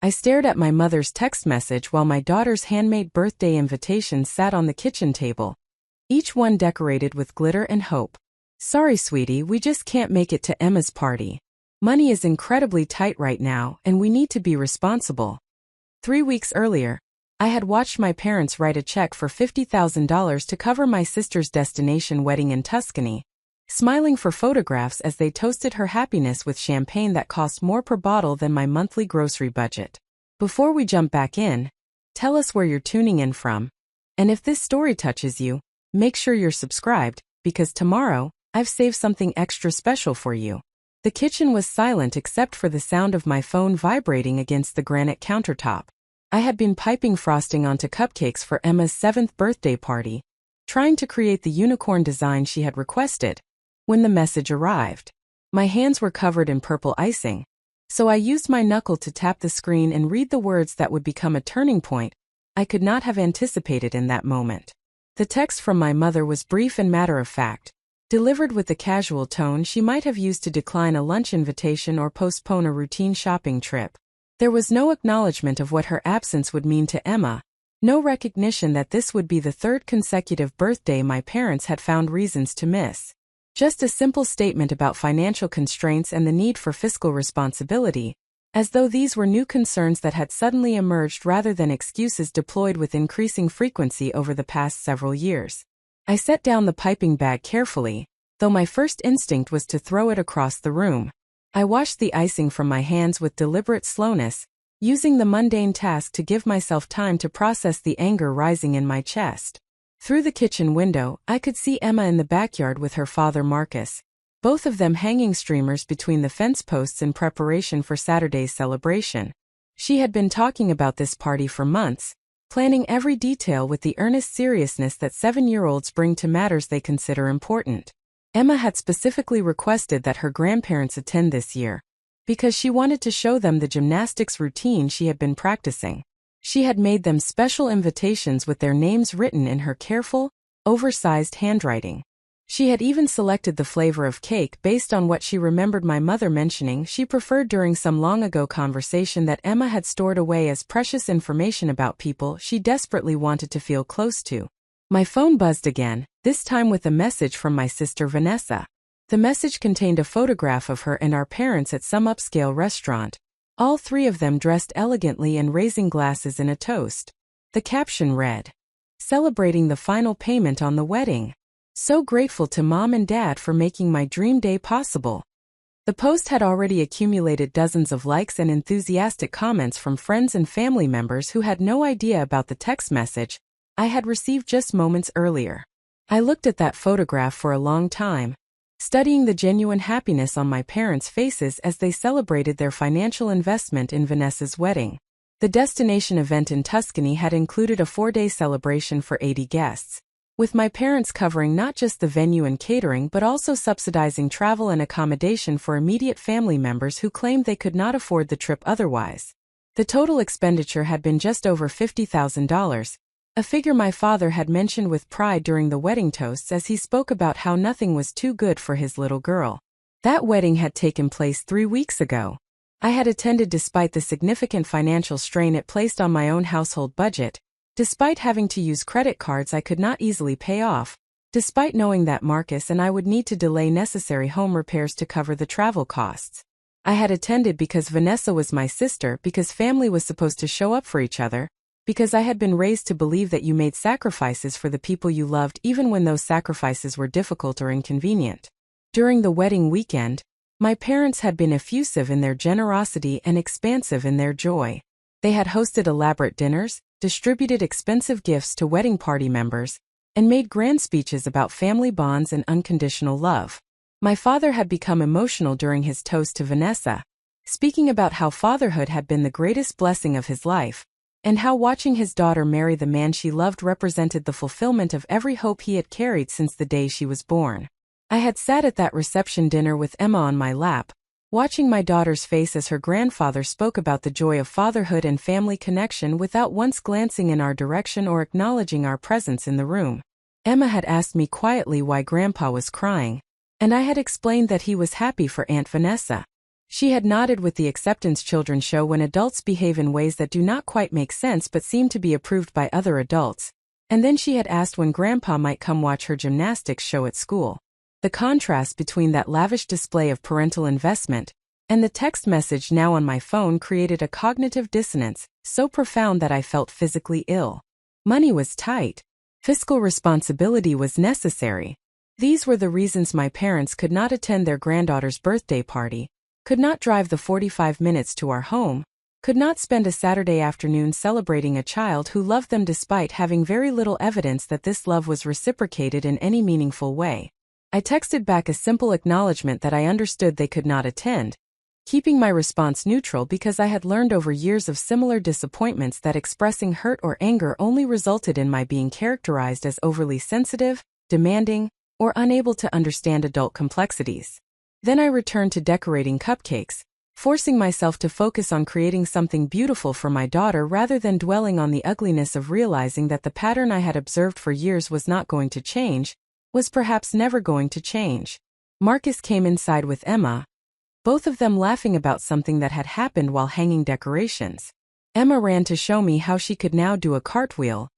I stared at my mother's text message while my daughter's handmade birthday invitations sat on the kitchen table, each one decorated with glitter and hope. "Sorry, sweetie, we just can't make it to Emma's party. Money is incredibly tight right now, and we need to be responsible." 3 weeks earlier, I had watched my parents write a check for $50,000 to cover my sister's destination wedding in Tuscany, smiling for photographs as they toasted her happiness with champagne that cost more per bottle than my monthly grocery budget. Before we jump back in, tell us where you're tuning in from. And if this story touches you, make sure you're subscribed, because tomorrow, I've saved something extra special for you. The kitchen was silent except for the sound of my phone vibrating against the granite countertop. I had been piping frosting onto cupcakes for Emma's 7th birthday party, trying to create the unicorn design she had requested, when the message arrived. My hands were covered in purple icing, so I used my knuckle to tap the screen and read the words that would become a turning point I could not have anticipated in that moment. The text from my mother was brief and matter-of-fact, delivered with the casual tone she might have used to decline a lunch invitation or postpone a routine shopping trip. There was no acknowledgement of what her absence would mean to Emma, no recognition that this would be the 3rd consecutive birthday my parents had found reasons to miss. Just a simple statement about financial constraints and the need for fiscal responsibility, as though these were new concerns that had suddenly emerged rather than excuses deployed with increasing frequency over the past several years. I set down the piping bag carefully, though my first instinct was to throw it across the room. I washed the icing from my hands with deliberate slowness, using the mundane task to give myself time to process the anger rising in my chest. Through the kitchen window, I could see Emma in the backyard with her father Marcus, both of them hanging streamers between the fence posts in preparation for Saturday's celebration. She had been talking about this party for months, planning every detail with the earnest seriousness that 7-year-olds bring to matters they consider important. Emma had specifically requested that her grandparents attend this year, because she wanted to show them the gymnastics routine she had been practicing. She had made them special invitations with their names written in her careful, oversized handwriting. She had even selected the flavor of cake based on what she remembered my mother mentioning she preferred during some long-ago conversation that Emma had stored away as precious information about people she desperately wanted to feel close to. My phone buzzed again, this time with a message from my sister Vanessa. The message contained a photograph of her and our parents at some upscale restaurant, all 3 of them dressed elegantly and raising glasses in a toast. The caption read, "Celebrating the final payment on the wedding. So grateful to Mom and Dad for making my dream day possible." The post had already accumulated dozens of likes and enthusiastic comments from friends and family members who had no idea about the text message I had received just moments earlier. I looked at that photograph for a long time, studying the genuine happiness on my parents' faces as they celebrated their financial investment in Vanessa's wedding. The destination event in Tuscany had included a 4-day celebration for 80 guests, with my parents covering not just the venue and catering but also subsidizing travel and accommodation for immediate family members who claimed they could not afford the trip otherwise. The total expenditure had been just over $50,000, a figure my father had mentioned with pride during the wedding toasts as he spoke about how nothing was too good for his little girl. That wedding had taken place 3 weeks ago. I had attended despite the significant financial strain it placed on my own household budget, despite having to use credit cards I could not easily pay off, despite knowing that Marcus and I would need to delay necessary home repairs to cover the travel costs. I had attended because Vanessa was my sister, because family was supposed to show up for each other, because I had been raised to believe that you made sacrifices for the people you loved even when those sacrifices were difficult or inconvenient. During the wedding weekend, my parents had been effusive in their generosity and expansive in their joy. They had hosted elaborate dinners, distributed expensive gifts to wedding party members, and made grand speeches about family bonds and unconditional love. My father had become emotional during his toast to Vanessa, speaking about how fatherhood had been the greatest blessing of his life, and how watching his daughter marry the man she loved represented the fulfillment of every hope he had carried since the day she was born. I had sat at that reception dinner with Emma on my lap, watching my daughter's face as her grandfather spoke about the joy of fatherhood and family connection without once glancing in our direction or acknowledging our presence in the room. Emma had asked me quietly why Grandpa was crying, and I had explained that he was happy for Aunt Vanessa. She had nodded with the acceptance children show when adults behave in ways that do not quite make sense but seem to be approved by other adults. And then she had asked when Grandpa might come watch her gymnastics show at school. The contrast between that lavish display of parental investment and the text message now on my phone created a cognitive dissonance so profound that I felt physically ill. Money was tight. Fiscal responsibility was necessary. These were the reasons my parents could not attend their granddaughter's birthday party, could not drive the 45 minutes to our home, could not spend a Saturday afternoon celebrating a child who loved them despite having very little evidence that this love was reciprocated in any meaningful way. I texted back a simple acknowledgement that I understood they could not attend, keeping my response neutral because I had learned over years of similar disappointments that expressing hurt or anger only resulted in my being characterized as overly sensitive, demanding, or unable to understand adult complexities. Then I returned to decorating cupcakes, forcing myself to focus on creating something beautiful for my daughter rather than dwelling on the ugliness of realizing that the pattern I had observed for years was not going to change, was perhaps never going to change. Marcus came inside with Emma, both of them laughing about something that had happened while hanging decorations. Emma ran to show me how she could now do a cartwheel,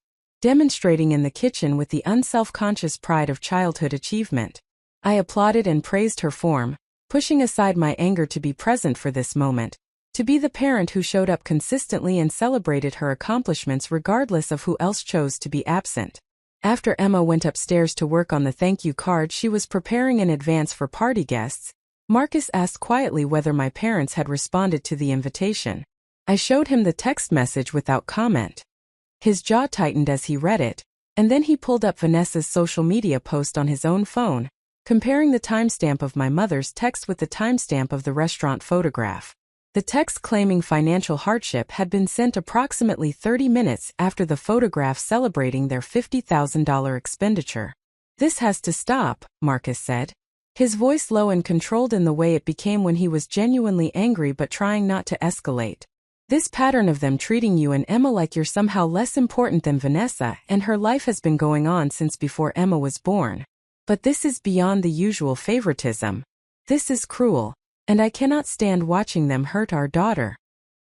demonstrating in the kitchen with the unself-conscious pride of childhood achievement. I applauded and praised her form, pushing aside my anger to be present for this moment, to be the parent who showed up consistently and celebrated her accomplishments regardless of who else chose to be absent. After Emma went upstairs to work on the thank you card she was preparing in advance for party guests, Marcus asked quietly whether my parents had responded to the invitation. I showed him the text message without comment. His jaw tightened as he read it, and then he pulled up Vanessa's social media post on his own phone, comparing the timestamp of my mother's text with the timestamp of the restaurant photograph. The text claiming financial hardship had been sent approximately 30 minutes after the photograph celebrating their $50,000 expenditure. "This has to stop," Marcus said, his voice low and controlled in the way it became when he was genuinely angry but trying not to escalate. "This pattern of them treating you and Emma like you're somehow less important than Vanessa and her life has been going on since before Emma was born. But this is beyond the usual favoritism. This is cruel, and I cannot stand watching them hurt our daughter."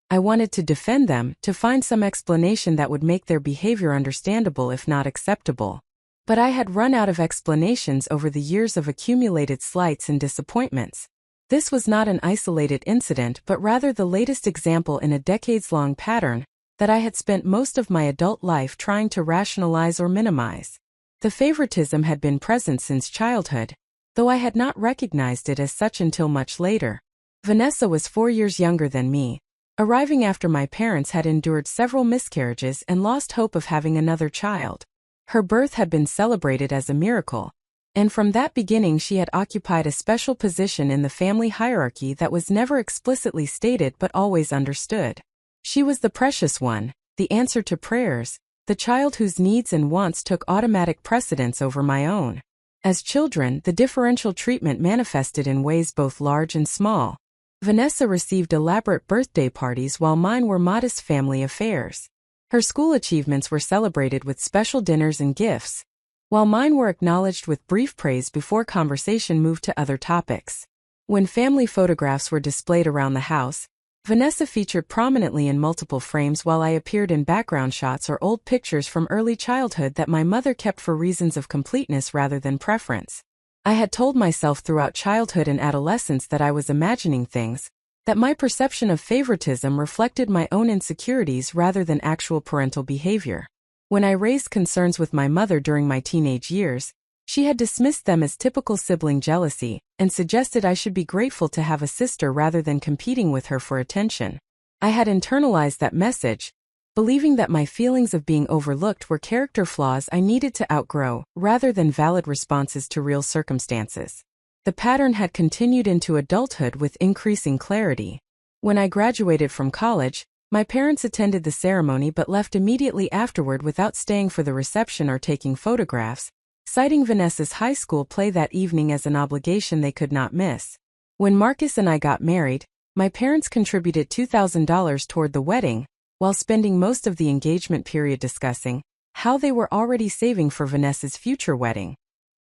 I wanted to defend them, to find some explanation that would make their behavior understandable if not acceptable. But I had run out of explanations over the years of accumulated slights and disappointments. This was not an isolated incident but rather the latest example in a decades-long pattern that I had spent most of my adult life trying to rationalize or minimize. The favoritism had been present since childhood, though I had not recognized it as such until much later. Vanessa was 4 years younger than me, arriving after my parents had endured several miscarriages and lost hope of having another child. Her birth had been celebrated as a miracle, and from that beginning she had occupied a special position in the family hierarchy that was never explicitly stated but always understood. She was the precious one, the answer to prayers, the child whose needs and wants took automatic precedence over my own. As children, the differential treatment manifested in ways both large and small. Vanessa received elaborate birthday parties while mine were modest family affairs. Her school achievements were celebrated with special dinners and gifts, while mine were acknowledged with brief praise before conversation moved to other topics. When family photographs were displayed around the house, Vanessa featured prominently in multiple frames while I appeared in background shots or old pictures from early childhood that my mother kept for reasons of completeness rather than preference. I had told myself throughout childhood and adolescence that I was imagining things, that my perception of favoritism reflected my own insecurities rather than actual parental behavior. When I raised concerns with my mother during my teenage years, she had dismissed them as typical sibling jealousy and suggested I should be grateful to have a sister rather than competing with her for attention. I had internalized that message, believing that my feelings of being overlooked were character flaws I needed to outgrow rather than valid responses to real circumstances. The pattern had continued into adulthood with increasing clarity. When I graduated from college, my parents attended the ceremony but left immediately afterward without staying for the reception or taking photographs, citing Vanessa's high school play that evening as an obligation they could not miss. When Marcus and I got married, my parents contributed $2,000 toward the wedding, while spending most of the engagement period discussing how they were already saving for Vanessa's future wedding,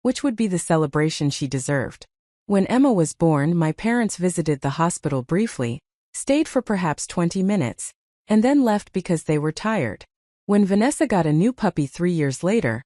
which would be the celebration she deserved. When Emma was born, my parents visited the hospital briefly, stayed for perhaps 20 minutes, and then left because they were tired. When Vanessa got a new puppy 3 years later,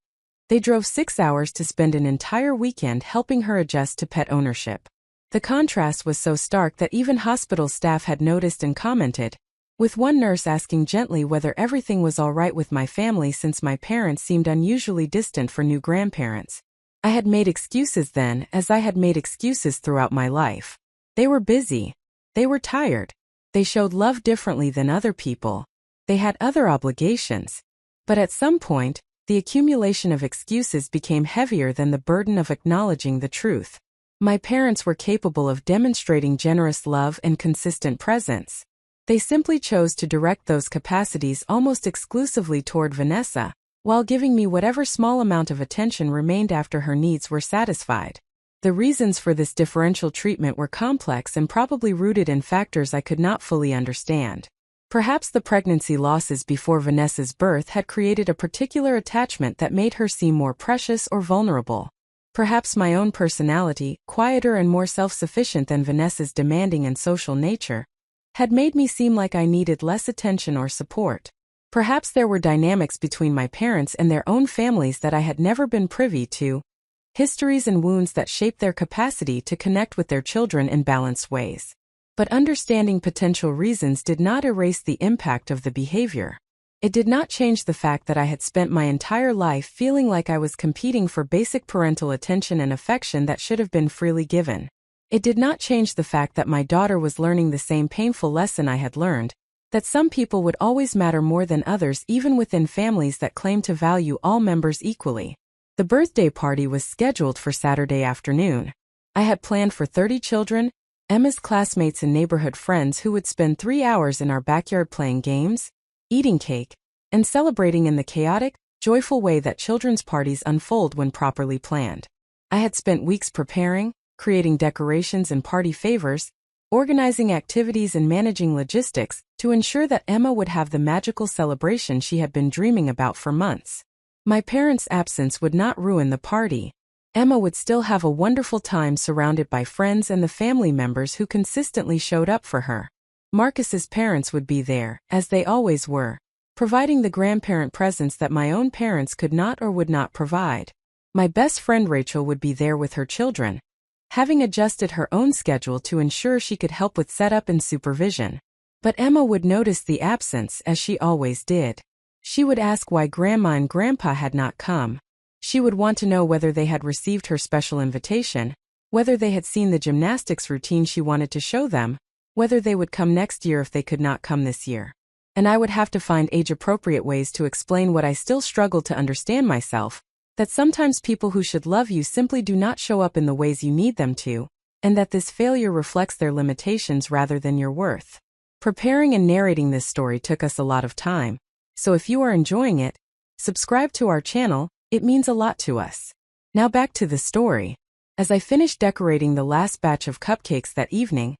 they drove 6 hours to spend an entire weekend helping her adjust to pet ownership. The contrast was so stark that even hospital staff had noticed and commented, with one nurse asking gently whether everything was all right with my family since my parents seemed unusually distant for new grandparents. I had made excuses then, as I had made excuses throughout my life. They were busy. They were tired. They showed love differently than other people. They had other obligations. But at some point, the accumulation of excuses became heavier than the burden of acknowledging the truth. My parents were capable of demonstrating generous love and consistent presence. They simply chose to direct those capacities almost exclusively toward Vanessa, while giving me whatever small amount of attention remained after her needs were satisfied. The reasons for this differential treatment were complex and probably rooted in factors I could not fully understand. Perhaps the pregnancy losses before Vanessa's birth had created a particular attachment that made her seem more precious or vulnerable. Perhaps my own personality, quieter and more self-sufficient than Vanessa's demanding and social nature, had made me seem like I needed less attention or support. Perhaps there were dynamics between my parents and their own families that I had never been privy to, histories and wounds that shaped their capacity to connect with their children in balanced ways. But understanding potential reasons did not erase the impact of the behavior. It did not change the fact that I had spent my entire life feeling like I was competing for basic parental attention and affection that should have been freely given. It did not change the fact that my daughter was learning the same painful lesson I had learned, that some people would always matter more than others even within families that claim to value all members equally. The birthday party was scheduled for Saturday afternoon. I had planned for 30 children, Emma's classmates and neighborhood friends who would spend 3 hours in our backyard playing games, eating cake, and celebrating in the chaotic, joyful way that children's parties unfold when properly planned. I had spent weeks preparing, creating decorations and party favors, organizing activities and managing logistics to ensure that Emma would have the magical celebration she had been dreaming about for months. My parents' absence would not ruin the party. Emma would still have a wonderful time surrounded by friends and the family members who consistently showed up for her. Marcus's parents would be there, as they always were, providing the grandparent presence that my own parents could not or would not provide. My best friend Rachel would be there with her children, having adjusted her own schedule to ensure she could help with setup and supervision. But Emma would notice the absence, as she always did. She would ask why Grandma and Grandpa had not come. She would want to know whether they had received her special invitation, whether they had seen the gymnastics routine she wanted to show them, whether they would come next year if they could not come this year. And I would have to find age-appropriate ways to explain what I still struggled to understand myself, that sometimes people who should love you simply do not show up in the ways you need them to, and that this failure reflects their limitations rather than your worth. Preparing and narrating this story took us a lot of time, so if you are enjoying it, subscribe to our channel, it means a lot to us. Now back to the story. As I finished decorating the last batch of cupcakes that evening,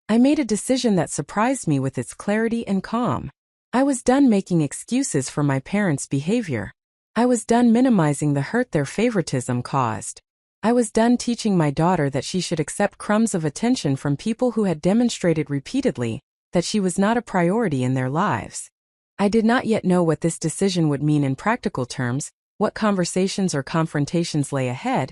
I made a decision that surprised me with its clarity and calm. I was done making excuses for my parents' behavior. I was done minimizing the hurt their favoritism caused. I was done teaching my daughter that she should accept crumbs of attention from people who had demonstrated repeatedly that she was not a priority in their lives. I did not yet know what this decision would mean in practical terms, what conversations or confrontations lay ahead,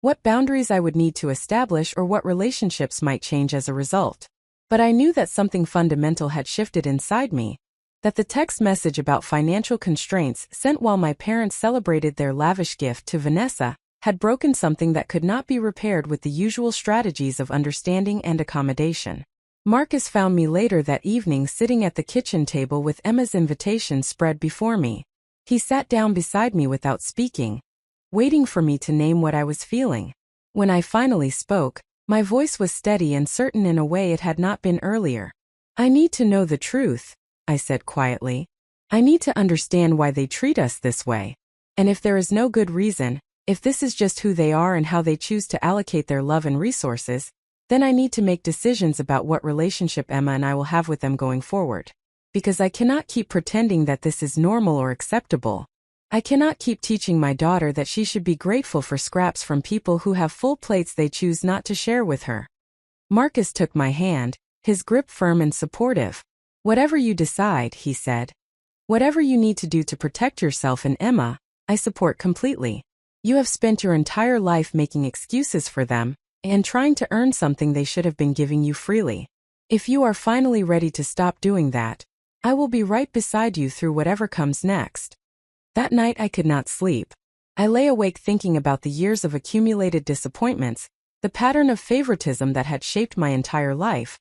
what boundaries I would need to establish or what relationships might change as a result. But I knew that something fundamental had shifted inside me, that the text message about financial constraints sent while my parents celebrated their lavish gift to Vanessa had broken something that could not be repaired with the usual strategies of understanding and accommodation. Marcus found me later that evening sitting at the kitchen table with Emma's invitation spread before me. He sat down beside me without speaking, waiting for me to name what I was feeling. When I finally spoke, my voice was steady and certain in a way it had not been earlier. "I need to know the truth," I said quietly. "I need to understand why they treat us this way. And if there is no good reason, if this is just who they are and how they choose to allocate their love and resources, then I need to make decisions about what relationship Emma and I will have with them going forward. Because I cannot keep pretending that this is normal or acceptable. I cannot keep teaching my daughter that she should be grateful for scraps from people who have full plates they choose not to share with her. Marcus took my hand, his grip firm and supportive. Whatever you decide, he said. Whatever you need to do to protect yourself and Emma, I support completely. You have spent your entire life making excuses for them, and trying to earn something they should have been giving you freely. If you are finally ready to stop doing that, I will be right beside you through whatever comes next. That night I could not sleep. I lay awake thinking about the years of accumulated disappointments, the pattern of favoritism that had shaped my entire life.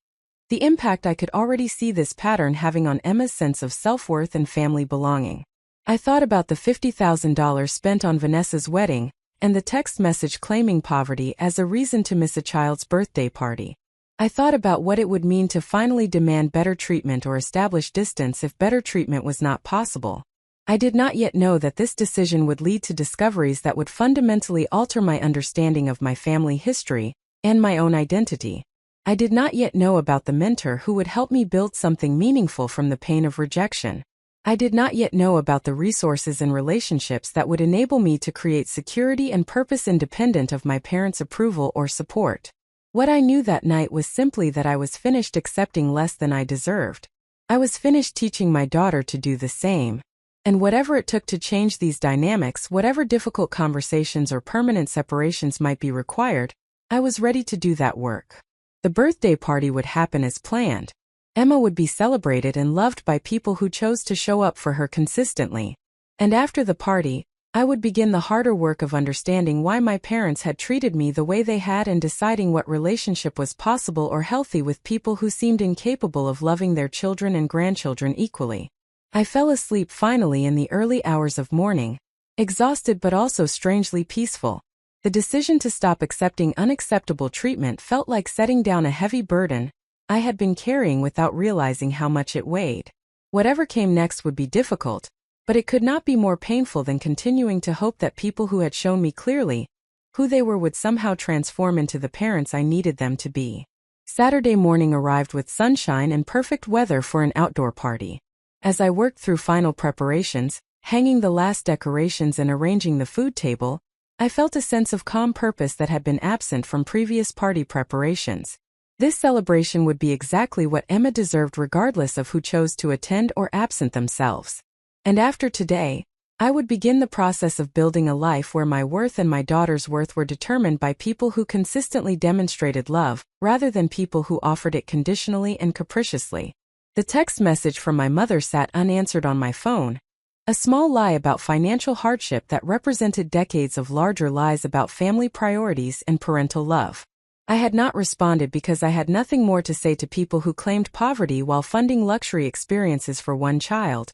The impact I could already see this pattern having on Emma's sense of self-worth and family belonging. I thought about the $50,000 spent on Vanessa's wedding, and the text message claiming poverty as a reason to miss a child's birthday party. I thought about what it would mean to finally demand better treatment or establish distance if better treatment was not possible. I did not yet know that this decision would lead to discoveries that would fundamentally alter my understanding of my family history and my own identity. I did not yet know about the mentor who would help me build something meaningful from the pain of rejection. I did not yet know about the resources and relationships that would enable me to create security and purpose independent of my parents' approval or support. What I knew that night was simply that I was finished accepting less than I deserved. I was finished teaching my daughter to do the same. And whatever it took to change these dynamics, whatever difficult conversations or permanent separations might be required, I was ready to do that work. The birthday party would happen as planned. Emma would be celebrated and loved by people who chose to show up for her consistently. And after the party, I would begin the harder work of understanding why my parents had treated me the way they had and deciding what relationship was possible or healthy with people who seemed incapable of loving their children and grandchildren equally. I fell asleep finally in the early hours of morning, exhausted but also strangely peaceful. The decision to stop accepting unacceptable treatment felt like setting down a heavy burden I had been carrying without realizing how much it weighed. Whatever came next would be difficult, but it could not be more painful than continuing to hope that people who had shown me clearly who they were would somehow transform into the parents I needed them to be. Saturday morning arrived with sunshine and perfect weather for an outdoor party. As I worked through final preparations, hanging the last decorations and arranging the food table, I felt a sense of calm purpose that had been absent from previous party preparations. This celebration would be exactly what Emma deserved regardless of who chose to attend or absent themselves. And after today, I would begin the process of building a life where my worth and my daughter's worth were determined by people who consistently demonstrated love, rather than people who offered it conditionally and capriciously. The text message from my mother sat unanswered on my phone. A small lie about financial hardship that represented decades of larger lies about family priorities and parental love. I had not responded because I had nothing more to say to people who claimed poverty while funding luxury experiences for one child,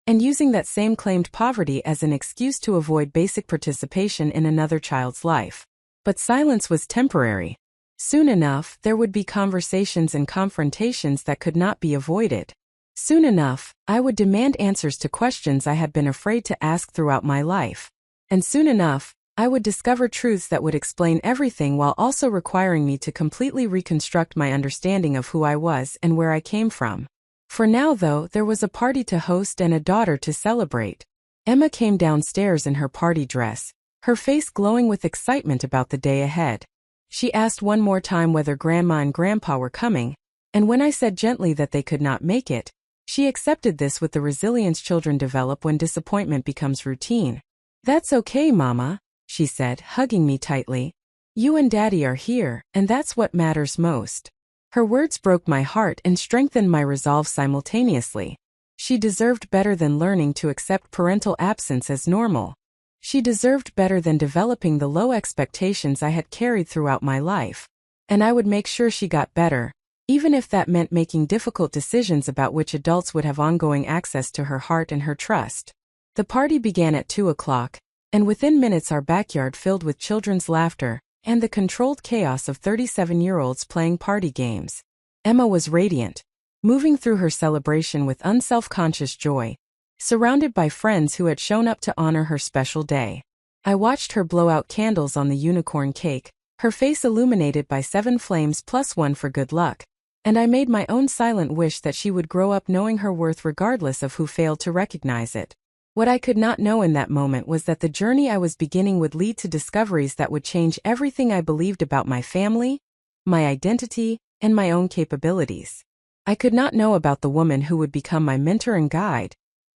and using that same claimed poverty as an excuse to avoid basic participation in another child's life. But silence was temporary. Soon enough, there would be conversations and confrontations that could not be avoided. Soon enough, I would demand answers to questions I had been afraid to ask throughout my life. And soon enough, I would discover truths that would explain everything while also requiring me to completely reconstruct my understanding of who I was and where I came from. For now, though, there was a party to host and a daughter to celebrate. Emma came downstairs in her party dress, her face glowing with excitement about the day ahead. She asked one more time whether Grandma and Grandpa were coming, and when I said gently that they could not make it, she accepted this with the resilience children develop when disappointment becomes routine. "That's okay, Mama," she said, hugging me tightly. "You and Daddy are here, and that's what matters most." Her words broke my heart and strengthened my resolve simultaneously. She deserved better than learning to accept parental absence as normal. She deserved better than developing the low expectations I had carried throughout my life. And I would make sure she got better, even if that meant making difficult decisions about which adults would have ongoing access to her heart and her trust. The party began at 2 o'clock, and within minutes our backyard filled with children's laughter and the controlled chaos of 37-year-olds playing party games. Emma was radiant, moving through her celebration with unself-conscious joy, surrounded by friends who had shown up to honor her special day. I watched her blow out candles on the unicorn cake, her face illuminated by 7 flames plus 1 for good luck, and I made my own silent wish that she would grow up knowing her worth regardless of who failed to recognize it. What I could not know in that moment was that the journey I was beginning would lead to discoveries that would change everything I believed about my family, my identity, and my own capabilities. I could not know about the woman who would become my mentor and guide,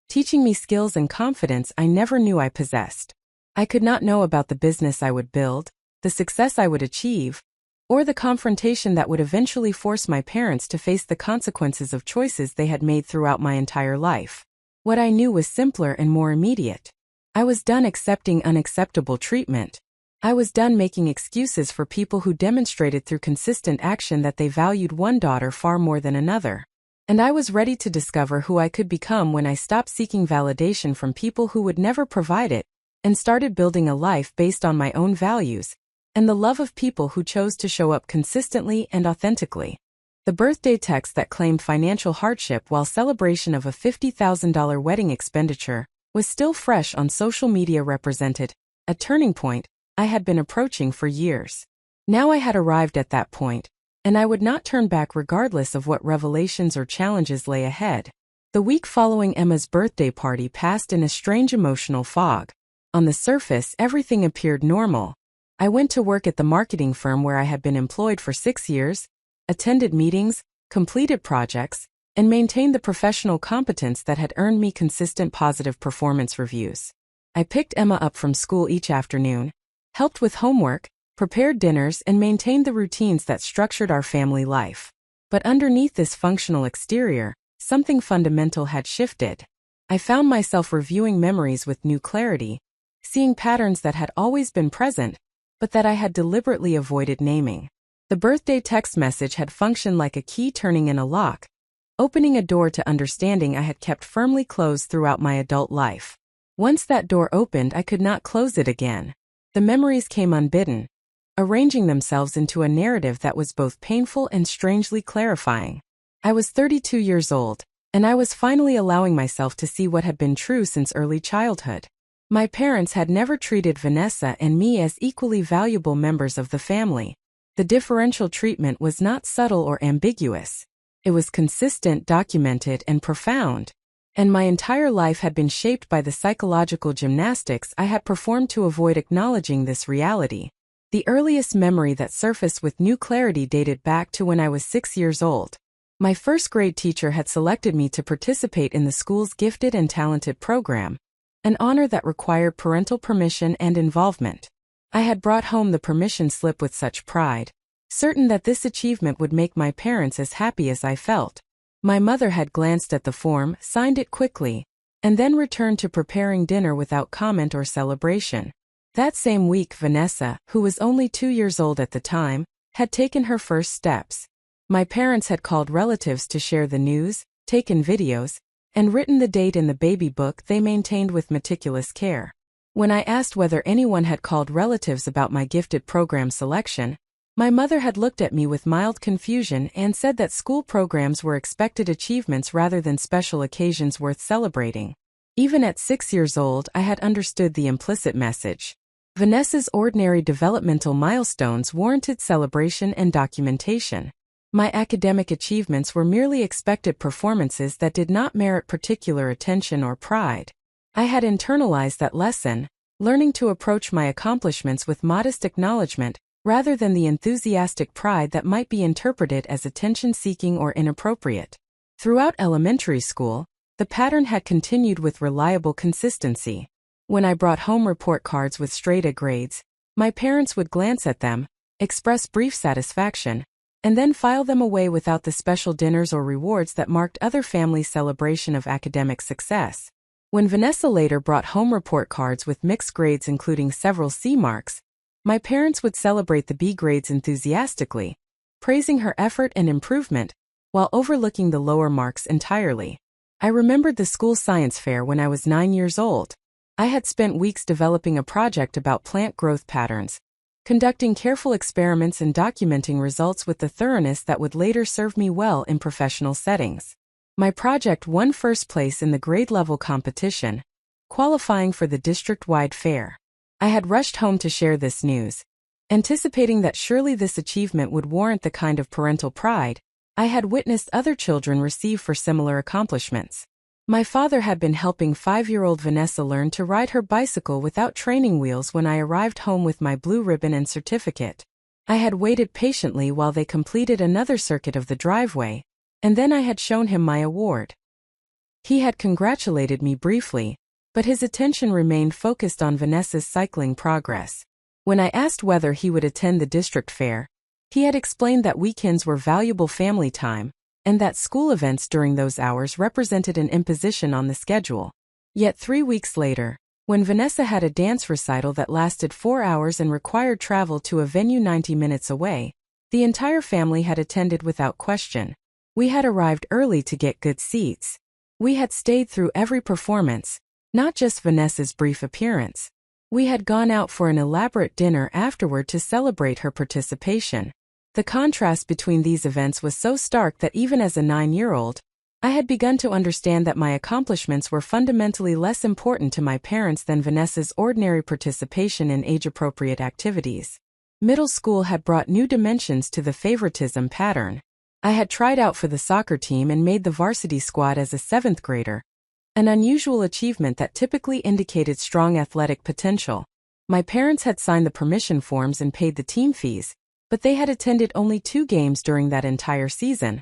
teaching me skills and confidence I never knew I possessed. I could not know about the business I would build, the success I would achieve, or the confrontation that would eventually force my parents to face the consequences of choices they had made throughout my entire life. What I knew was simpler and more immediate. I was done accepting unacceptable treatment. I was done making excuses for people who demonstrated through consistent action that they valued one daughter far more than another. And I was ready to discover who I could become when I stopped seeking validation from people who would never provide it, and started building a life based on my own values, and the love of people who chose to show up consistently and authentically. The birthday text that claimed financial hardship while celebration of a $50,000 wedding expenditure was still fresh on social media represented a turning point I had been approaching for years. Now I had arrived at that point, and I would not turn back regardless of what revelations or challenges lay ahead. The week following Emma's birthday party passed in a strange emotional fog. On the surface, everything appeared normal. I went to work at the marketing firm where I had been employed for 6 years, attended meetings, completed projects, and maintained the professional competence that had earned me consistent positive performance reviews. I picked Emma up from school each afternoon, helped with homework, prepared dinners, and maintained the routines that structured our family life. But underneath this functional exterior, something fundamental had shifted. I found myself reviewing memories with new clarity, seeing patterns that had always been present, but that I had deliberately avoided naming. The birthday text message had functioned like a key turning in a lock, opening a door to understanding I had kept firmly closed throughout my adult life. Once that door opened, I could not close it again. The memories came unbidden, arranging themselves into a narrative that was both painful and strangely clarifying. I was 32 years old, and I was finally allowing myself to see what had been true since early childhood. My parents had never treated Vanessa and me as equally valuable members of the family. The differential treatment was not subtle or ambiguous. It was consistent, documented, and profound. And my entire life had been shaped by the psychological gymnastics I had performed to avoid acknowledging this reality. The earliest memory that surfaced with new clarity dated back to when I was 6 years old. My first grade teacher had selected me to participate in the school's Gifted and Talented program, an honor that required parental permission and involvement. I had brought home the permission slip with such pride, certain that this achievement would make my parents as happy as I felt. My mother had glanced at the form, signed it quickly, and then returned to preparing dinner without comment or celebration. That same week, Vanessa, who was only 2 years old at the time, had taken her first steps. My parents had called relatives to share the news, taken videos, and written the date in the baby book they maintained with meticulous care. When I asked whether anyone had called relatives about my gifted program selection, my mother had looked at me with mild confusion and said that school programs were expected achievements rather than special occasions worth celebrating. Even at 6 years old, I had understood the implicit message. Vanessa's ordinary developmental milestones warranted celebration and documentation. My academic achievements were merely expected performances that did not merit particular attention or pride. I had internalized that lesson, learning to approach my accomplishments with modest acknowledgement, rather than the enthusiastic pride that might be interpreted as attention-seeking or inappropriate. Throughout elementary school, the pattern had continued with reliable consistency. When I brought home report cards with straight A grades, my parents would glance at them, express brief satisfaction, and then file them away without the special dinners or rewards that marked other families' celebration of academic success. When Vanessa later brought home report cards with mixed grades including several C marks, my parents would celebrate the B grades enthusiastically, praising her effort and improvement, while overlooking the lower marks entirely. I remembered the school science fair when I was 9 years old. I had spent weeks developing a project about plant growth patterns, conducting careful experiments and documenting results with the thoroughness that would later serve me well in professional settings. My project won first place in the grade-level competition, qualifying for the district-wide fair. I had rushed home to share this news. Anticipating that surely this achievement would warrant the kind of parental pride I had witnessed other children receive for similar accomplishments. My father had been helping 5-year-old Vanessa learn to ride her bicycle without training wheels when I arrived home with my blue ribbon and certificate. I had waited patiently while they completed another circuit of the driveway, and then I had shown him my award. He had congratulated me briefly, but his attention remained focused on Vanessa's cycling progress. When I asked whether he would attend the district fair, he had explained that weekends were valuable family time, and that school events during those hours represented an imposition on the schedule. Yet 3 weeks later, when Vanessa had a dance recital that lasted 4 hours and required travel to a venue 90 minutes away, the entire family had attended without question. We had arrived early to get good seats. We had stayed through every performance, not just Vanessa's brief appearance. We had gone out for an elaborate dinner afterward to celebrate her participation. The contrast between these events was so stark that even as a 9-year-old, I had begun to understand that my accomplishments were fundamentally less important to my parents than Vanessa's ordinary participation in age-appropriate activities. Middle school had brought new dimensions to the favoritism pattern. I had tried out for the soccer team and made the varsity squad as a 7th grader, an unusual achievement that typically indicated strong athletic potential. My parents had signed the permission forms and paid the team fees, but they had attended only 2 games during that entire season,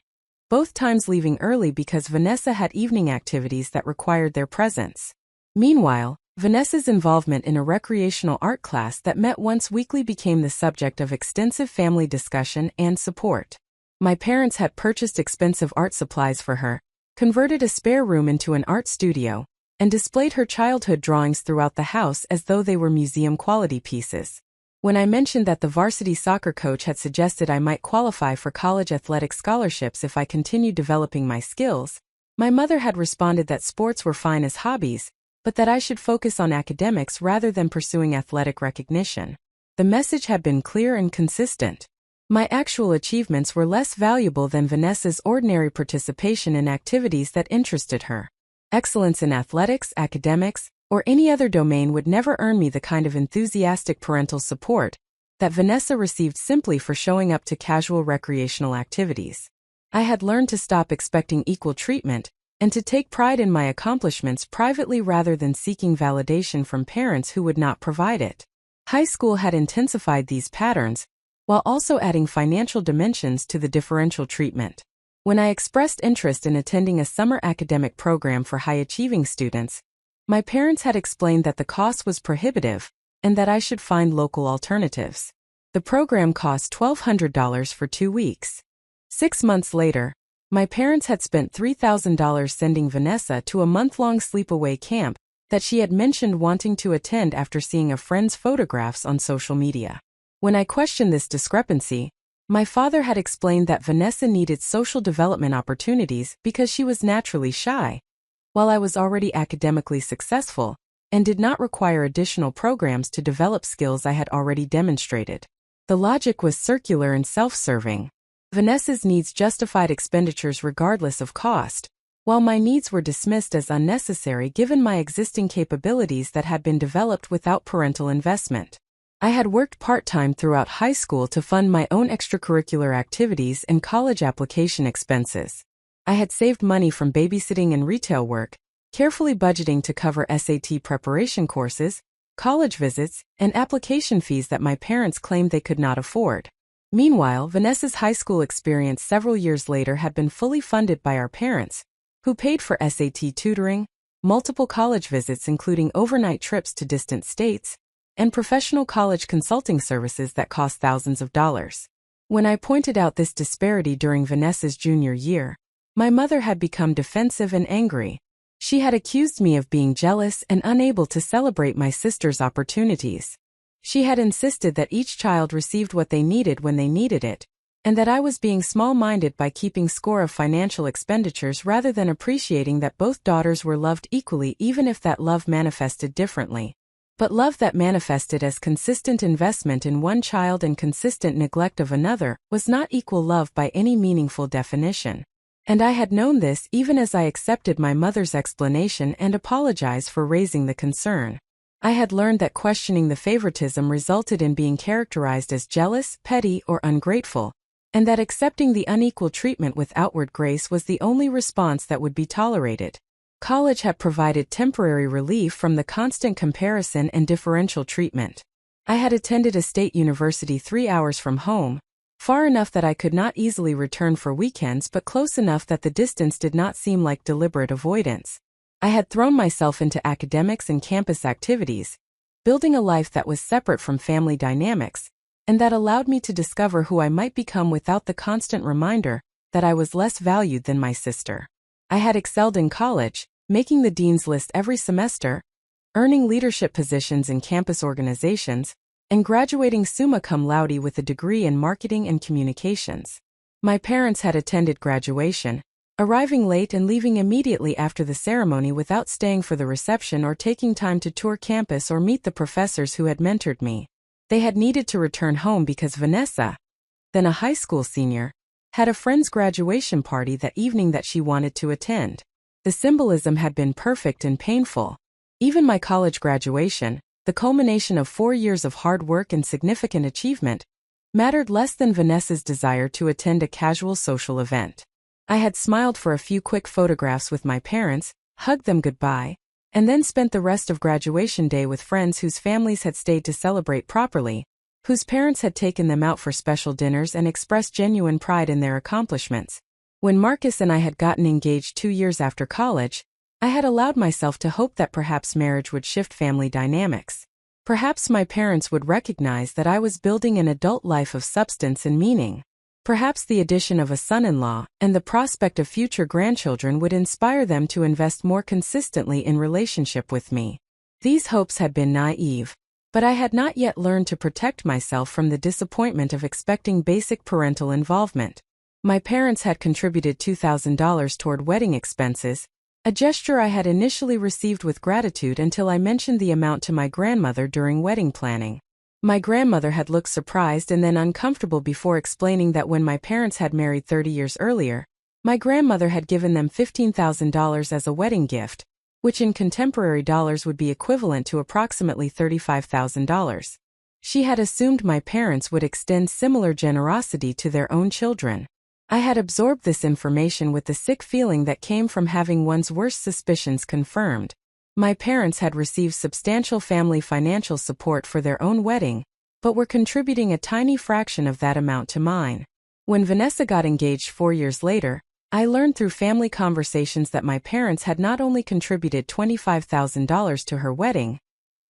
both times leaving early because Vanessa had evening activities that required their presence. Meanwhile, Vanessa's involvement in a recreational art class that met once weekly became the subject of extensive family discussion and support. My parents had purchased expensive art supplies for her, converted a spare room into an art studio, and displayed her childhood drawings throughout the house as though they were museum-quality pieces. When I mentioned that the varsity soccer coach had suggested I might qualify for college athletic scholarships if I continued developing my skills, my mother had responded that sports were fine as hobbies, but that I should focus on academics rather than pursuing athletic recognition. The message had been clear and consistent. My actual achievements were less valuable than Vanessa's ordinary participation in activities that interested her. Excellence in athletics, academics, or any other domain would never earn me the kind of enthusiastic parental support that Vanessa received simply for showing up to casual recreational activities. I had learned to stop expecting equal treatment and to take pride in my accomplishments privately rather than seeking validation from parents who would not provide it. High school had intensified these patterns, while also adding financial dimensions to the differential treatment. When I expressed interest in attending a summer academic program for high-achieving students, my parents had explained that the cost was prohibitive and that I should find local alternatives. The program cost $1,200 for 2 weeks. 6 months later, my parents had spent $3,000 sending Vanessa to a month-long sleepaway camp that she had mentioned wanting to attend after seeing a friend's photographs on social media. When I questioned this discrepancy, my father had explained that Vanessa needed social development opportunities because she was naturally shy, while I was already academically successful and did not require additional programs to develop skills I had already demonstrated. The logic was circular and self-serving. Vanessa's needs justified expenditures regardless of cost, while my needs were dismissed as unnecessary given my existing capabilities that had been developed without parental investment. I had worked part-time throughout high school to fund my own extracurricular activities and college application expenses. I had saved money from babysitting and retail work, carefully budgeting to cover SAT preparation courses, college visits, and application fees that my parents claimed they could not afford. Meanwhile, Vanessa's high school experience several years later had been fully funded by our parents, who paid for SAT tutoring, multiple college visits including overnight trips to distant states, and professional college consulting services that cost thousands of dollars. When I pointed out this disparity during Vanessa's junior year, my mother had become defensive and angry. She had accused me of being jealous and unable to celebrate my sister's opportunities. She had insisted that each child received what they needed when they needed it, and that I was being small-minded by keeping score of financial expenditures rather than appreciating that both daughters were loved equally even if that love manifested differently. But love that manifested as consistent investment in one child and consistent neglect of another was not equal love by any meaningful definition. And I had known this even as I accepted my mother's explanation and apologized for raising the concern. I had learned that questioning the favoritism resulted in being characterized as jealous, petty, or ungrateful, and that accepting the unequal treatment with outward grace was the only response that would be tolerated. College had provided temporary relief from the constant comparison and differential treatment. I had attended a state university 3 hours from home, far enough that I could not easily return for weekends but close enough that the distance did not seem like deliberate avoidance. I had thrown myself into academics and campus activities, building a life that was separate from family dynamics, and that allowed me to discover who I might become without the constant reminder that I was less valued than my sister. I had excelled in college, making the dean's list every semester, earning leadership positions in campus organizations, and graduating summa cum laude with a degree in marketing and communications. My parents had attended graduation, arriving late and leaving immediately after the ceremony without staying for the reception or taking time to tour campus or meet the professors who had mentored me. They had needed to return home because Vanessa, then a high school senior, had a friend's graduation party that evening that she wanted to attend. The symbolism had been perfect and painful. Even my college graduation, the culmination of 4 years of hard work and significant achievement, mattered less than Vanessa's desire to attend a casual social event. I had smiled for a few quick photographs with my parents, hugged them goodbye, and then spent the rest of graduation day with friends whose families had stayed to celebrate properly, whose parents had taken them out for special dinners and expressed genuine pride in their accomplishments. When Marcus and I had gotten engaged 2 years after college, I had allowed myself to hope that perhaps marriage would shift family dynamics. Perhaps my parents would recognize that I was building an adult life of substance and meaning. Perhaps the addition of a son-in-law and the prospect of future grandchildren would inspire them to invest more consistently in relationship with me. These hopes had been naive, but I had not yet learned to protect myself from the disappointment of expecting basic parental involvement. My parents had contributed $2,000 toward wedding expenses, a gesture I had initially received with gratitude until I mentioned the amount to my grandmother during wedding planning. My grandmother had looked surprised and then uncomfortable before explaining that when my parents had married 30 years earlier, my grandmother had given them $15,000 as a wedding gift, which in contemporary dollars would be equivalent to approximately $35,000. She had assumed my parents would extend similar generosity to their own children. I had absorbed this information with the sick feeling that came from having one's worst suspicions confirmed. My parents had received substantial family financial support for their own wedding, but were contributing a tiny fraction of that amount to mine. When Vanessa got engaged 4 years later, I learned through family conversations that my parents had not only contributed $25,000 to her wedding,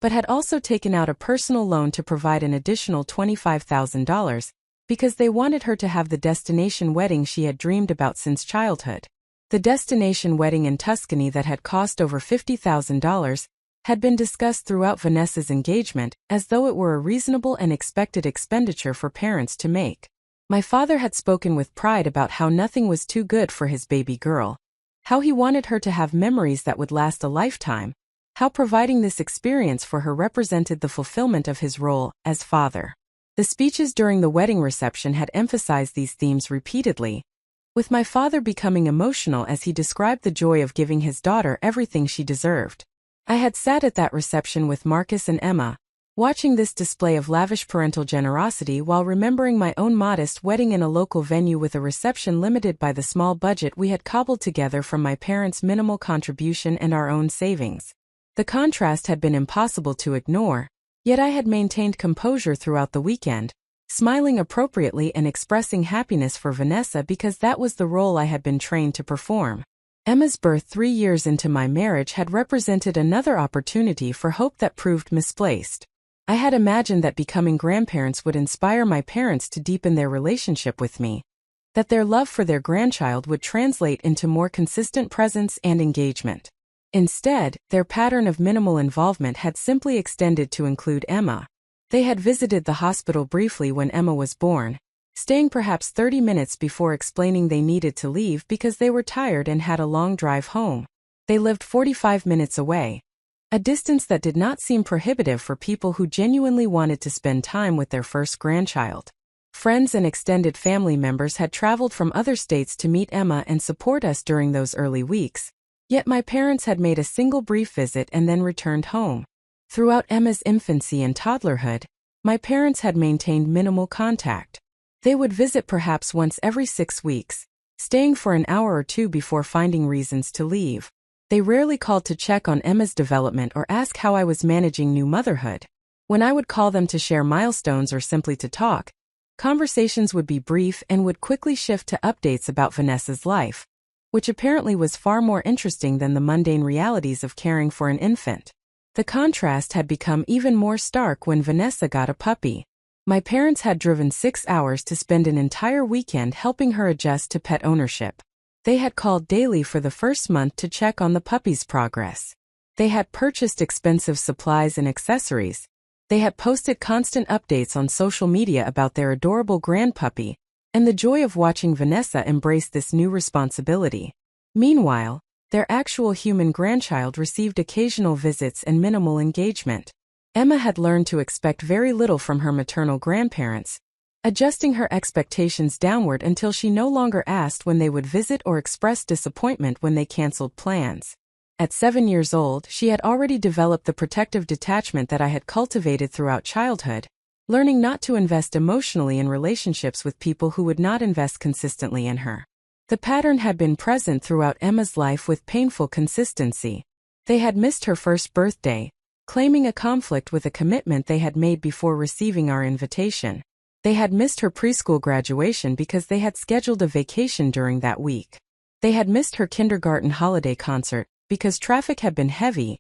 but had also taken out a personal loan to provide an additional $25,000, because they wanted her to have the destination wedding she had dreamed about since childhood. The destination wedding in Tuscany that had cost over $50,000 had been discussed throughout Vanessa's engagement as though it were a reasonable and expected expenditure for parents to make. My father had spoken with pride about how nothing was too good for his baby girl, how he wanted her to have memories that would last a lifetime, how providing this experience for her represented the fulfillment of his role as father. The speeches during the wedding reception had emphasized these themes repeatedly, with my father becoming emotional as he described the joy of giving his daughter everything she deserved. I had sat at that reception with Marcus and Emma, watching this display of lavish parental generosity while remembering my own modest wedding in a local venue with a reception limited by the small budget we had cobbled together from my parents' minimal contribution and our own savings. The contrast had been impossible to ignore, yet I had maintained composure throughout the weekend, smiling appropriately and expressing happiness for Vanessa because that was the role I had been trained to perform. Emma's birth 3 years into my marriage had represented another opportunity for hope that proved misplaced. I had imagined that becoming grandparents would inspire my parents to deepen their relationship with me, that their love for their grandchild would translate into more consistent presence and engagement. Instead, their pattern of minimal involvement had simply extended to include Emma. They had visited the hospital briefly when Emma was born, staying perhaps 30 minutes before explaining they needed to leave because they were tired and had a long drive home. They lived 45 minutes away, a distance that did not seem prohibitive for people who genuinely wanted to spend time with their first grandchild. Friends and extended family members had traveled from other states to meet Emma and support us during those early weeks. Yet my parents had made a single brief visit and then returned home. Throughout Emma's infancy and toddlerhood, my parents had maintained minimal contact. They would visit perhaps once every 6 weeks, staying for an hour or two before finding reasons to leave. They rarely called to check on Emma's development or ask how I was managing new motherhood. When I would call them to share milestones or simply to talk, conversations would be brief and would quickly shift to updates about Vanessa's life, which apparently was far more interesting than the mundane realities of caring for an infant. The contrast had become even more stark when Vanessa got a puppy. My parents had driven 6 hours to spend an entire weekend helping her adjust to pet ownership. They had called daily for the first month to check on the puppy's progress. They had purchased expensive supplies and accessories. They had posted constant updates on social media about their adorable grandpuppy, and the joy of watching Vanessa embrace this new responsibility. Meanwhile, their actual human grandchild received occasional visits and minimal engagement. Emma had learned to expect very little from her maternal grandparents, adjusting her expectations downward until she no longer asked when they would visit or expressed disappointment when they canceled plans. At 7 years old, she had already developed the protective detachment that I had cultivated throughout childhood, learning not to invest emotionally in relationships with people who would not invest consistently in her. The pattern had been present throughout Emma's life with painful consistency. They had missed her first birthday, claiming a conflict with a commitment they had made before receiving our invitation. They had missed her preschool graduation because they had scheduled a vacation during that week. They had missed her kindergarten holiday concert because traffic had been heavy,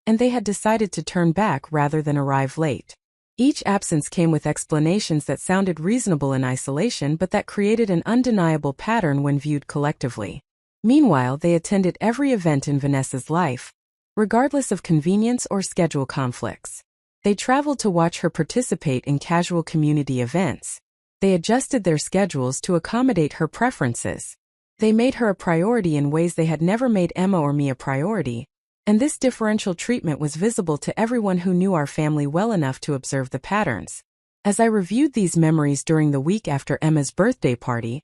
and they had decided to turn back rather than arrive late. Each absence came with explanations that sounded reasonable in isolation but that created an undeniable pattern when viewed collectively. Meanwhile, they attended every event in Vanessa's life, regardless of convenience or schedule conflicts. They traveled to watch her participate in casual community events. They adjusted their schedules to accommodate her preferences. They made her a priority in ways they had never made Emma or me a priority, and this differential treatment was visible to everyone who knew our family well enough to observe the patterns. As I reviewed these memories during the week after Emma's birthday party,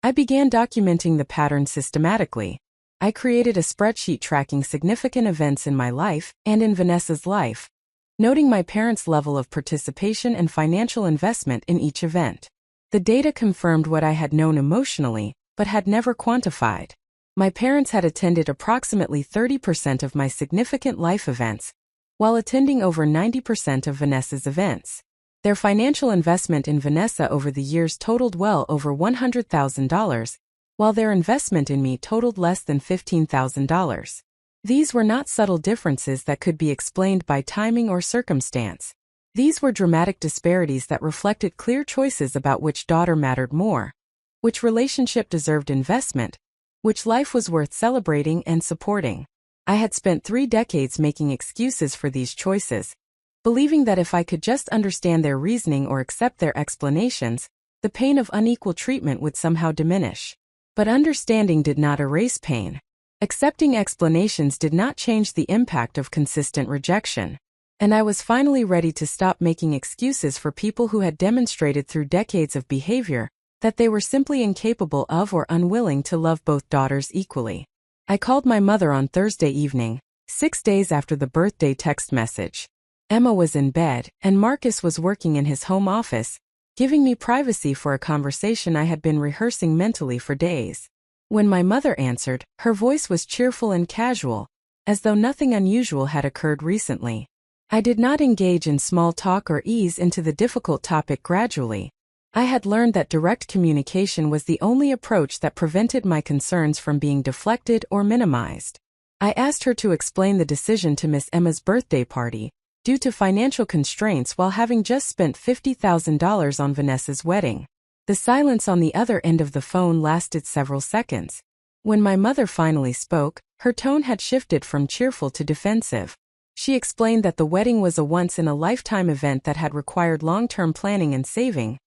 I began documenting the pattern systematically. I created a spreadsheet tracking significant events in my life and in Vanessa's life, noting my parents' level of participation and financial investment in each event. The data confirmed what I had known emotionally, but had never quantified. My parents had attended approximately 30% of my significant life events, while attending over 90% of Vanessa's events. Their financial investment in Vanessa over the years totaled well over $100,000, while their investment in me totaled less than $15,000. These were not subtle differences that could be explained by timing or circumstance. These were dramatic disparities that reflected clear choices about which daughter mattered more, which relationship deserved investment, which life was worth celebrating and supporting. I had spent 3 decades making excuses for these choices, believing that if I could just understand their reasoning or accept their explanations, the pain of unequal treatment would somehow diminish. But understanding did not erase pain. Accepting explanations did not change the impact of consistent rejection. And I was finally ready to stop making excuses for people who had demonstrated through decades of behavior that they were simply incapable of or unwilling to love both daughters equally. I called my mother on Thursday evening, 6 days after the birthday text message. Emma was in bed, and Marcus was working in his home office, giving me privacy for a conversation I had been rehearsing mentally for days. When my mother answered, her voice was cheerful and casual, as though nothing unusual had occurred recently. I did not engage in small talk or ease into the difficult topic gradually. I had learned that direct communication was the only approach that prevented my concerns from being deflected or minimized. I asked her to explain the decision to miss Emma's birthday party, due to financial constraints while having just spent $50,000 on Vanessa's wedding. The silence on the other end of the phone lasted several seconds. When my mother finally spoke, her tone had shifted from cheerful to defensive. She explained that the wedding was a once-in-a-lifetime event that had required long-term planning and saving,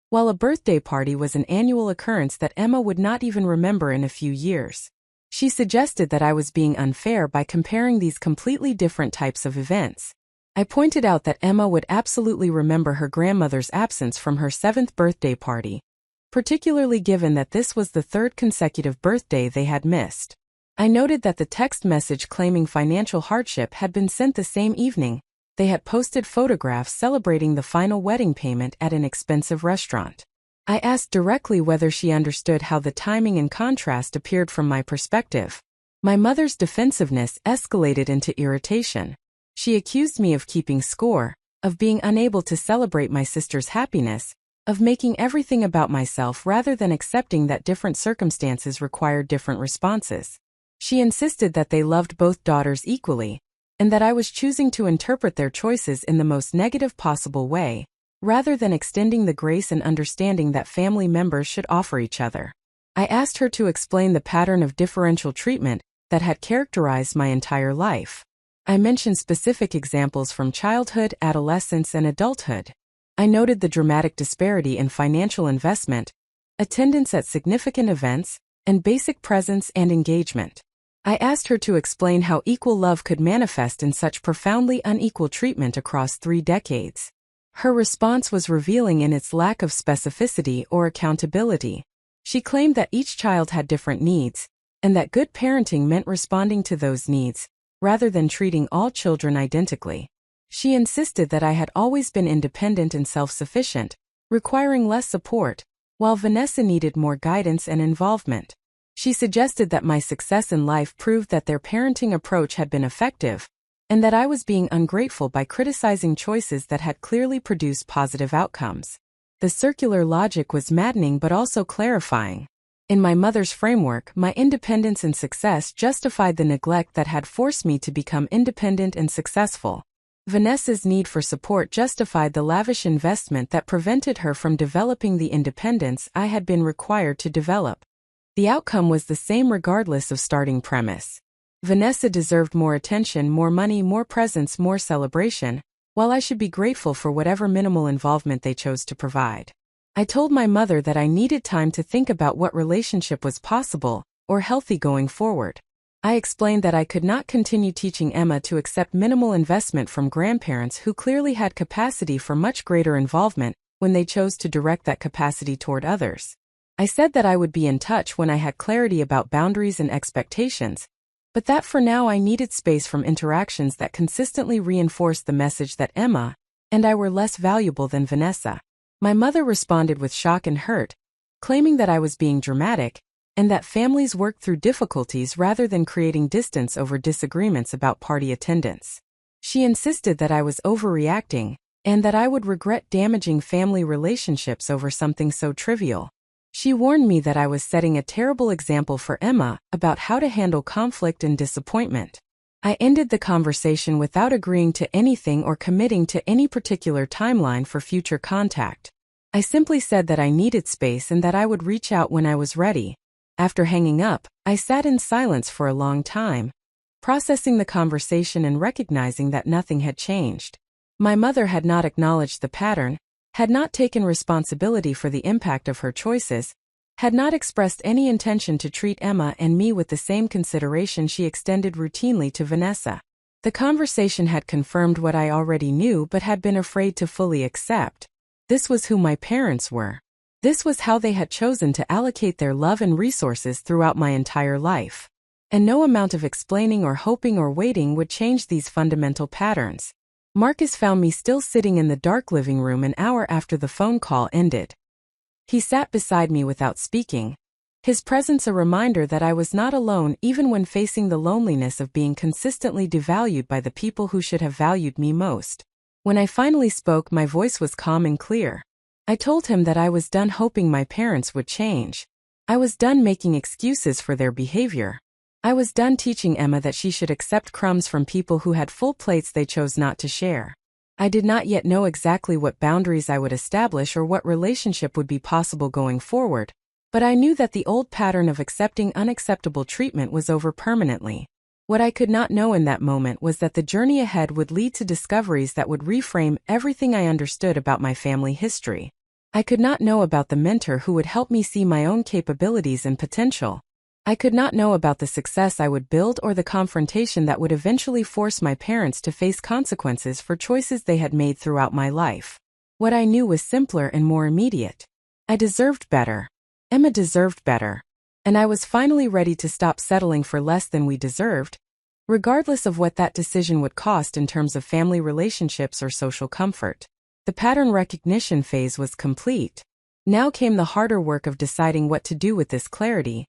while a birthday party was an annual occurrence that Emma would not even remember in a few years. She suggested that I was being unfair by comparing these completely different types of events. I pointed out that Emma would absolutely remember her grandmother's absence from her 7th birthday party, particularly given that this was the 3rd consecutive birthday they had missed. I noted that the text message claiming financial hardship had been sent the same evening. They had posted photographs celebrating the final wedding payment at an expensive restaurant. I asked directly whether she understood how the timing and contrast appeared from my perspective. My mother's defensiveness escalated into irritation. She accused me of keeping score, of being unable to celebrate my sister's happiness, of making everything about myself rather than accepting that different circumstances required different responses. She insisted that they loved both daughters equally, and that I was choosing to interpret their choices in the most negative possible way, rather than extending the grace and understanding that family members should offer each other. I asked her to explain the pattern of differential treatment that had characterized my entire life. I mentioned specific examples from childhood, adolescence, and adulthood. I noted the dramatic disparity in financial investment, attendance at significant events, and basic presence and engagement. I asked her to explain how equal love could manifest in such profoundly unequal treatment across 3 decades. Her response was revealing in its lack of specificity or accountability. She claimed that each child had different needs, and that good parenting meant responding to those needs, rather than treating all children identically. She insisted that I had always been independent and self-sufficient, requiring less support, while Vanessa needed more guidance and involvement. She suggested that my success in life proved that their parenting approach had been effective, and that I was being ungrateful by criticizing choices that had clearly produced positive outcomes. The circular logic was maddening but also clarifying. In my mother's framework, my independence and success justified the neglect that had forced me to become independent and successful. Vanessa's need for support justified the lavish investment that prevented her from developing the independence I had been required to develop. The outcome was the same regardless of starting premise. Vanessa deserved more attention, more money, more presence, more celebration, while I should be grateful for whatever minimal involvement they chose to provide. I told my mother that I needed time to think about what relationship was possible or healthy going forward. I explained that I could not continue teaching Emma to accept minimal investment from grandparents who clearly had capacity for much greater involvement when they chose to direct that capacity toward others. I said that I would be in touch when I had clarity about boundaries and expectations, but that for now I needed space from interactions that consistently reinforced the message that Emma and I were less valuable than Vanessa. My mother responded with shock and hurt, claiming that I was being dramatic, and that families work through difficulties rather than creating distance over disagreements about party attendance. She insisted that I was overreacting, and that I would regret damaging family relationships over something so trivial. She warned me that I was setting a terrible example for Emma about how to handle conflict and disappointment. I ended the conversation without agreeing to anything or committing to any particular timeline for future contact. I simply said that I needed space and that I would reach out when I was ready. After hanging up, I sat in silence for a long time, processing the conversation and recognizing that nothing had changed. My mother had not acknowledged the pattern, had not taken responsibility for the impact of her choices, had not expressed any intention to treat Emma and me with the same consideration she extended routinely to Vanessa. The conversation had confirmed what I already knew but had been afraid to fully accept. This was who my parents were. This was how they had chosen to allocate their love and resources throughout my entire life. And no amount of explaining or hoping or waiting would change these fundamental patterns. Marcus found me still sitting in the dark living room an hour after the phone call ended. He sat beside me without speaking, his presence a reminder that I was not alone even when facing the loneliness of being consistently devalued by the people who should have valued me most. When I finally spoke, my voice was calm and clear. I told him that I was done hoping my parents would change. I was done making excuses for their behavior. I was done teaching Emma that she should accept crumbs from people who had full plates they chose not to share. I did not yet know exactly what boundaries I would establish or what relationship would be possible going forward, but I knew that the old pattern of accepting unacceptable treatment was over permanently. What I could not know in that moment was that the journey ahead would lead to discoveries that would reframe everything I understood about my family history. I could not know about the mentor who would help me see my own capabilities and potential. I could not know about the success I would build or the confrontation that would eventually force my parents to face consequences for choices they had made throughout my life. What I knew was simpler and more immediate. I deserved better. Emma deserved better. And I was finally ready to stop settling for less than we deserved, regardless of what that decision would cost in terms of family relationships or social comfort. The pattern recognition phase was complete. Now came the harder work of deciding what to do with this clarity.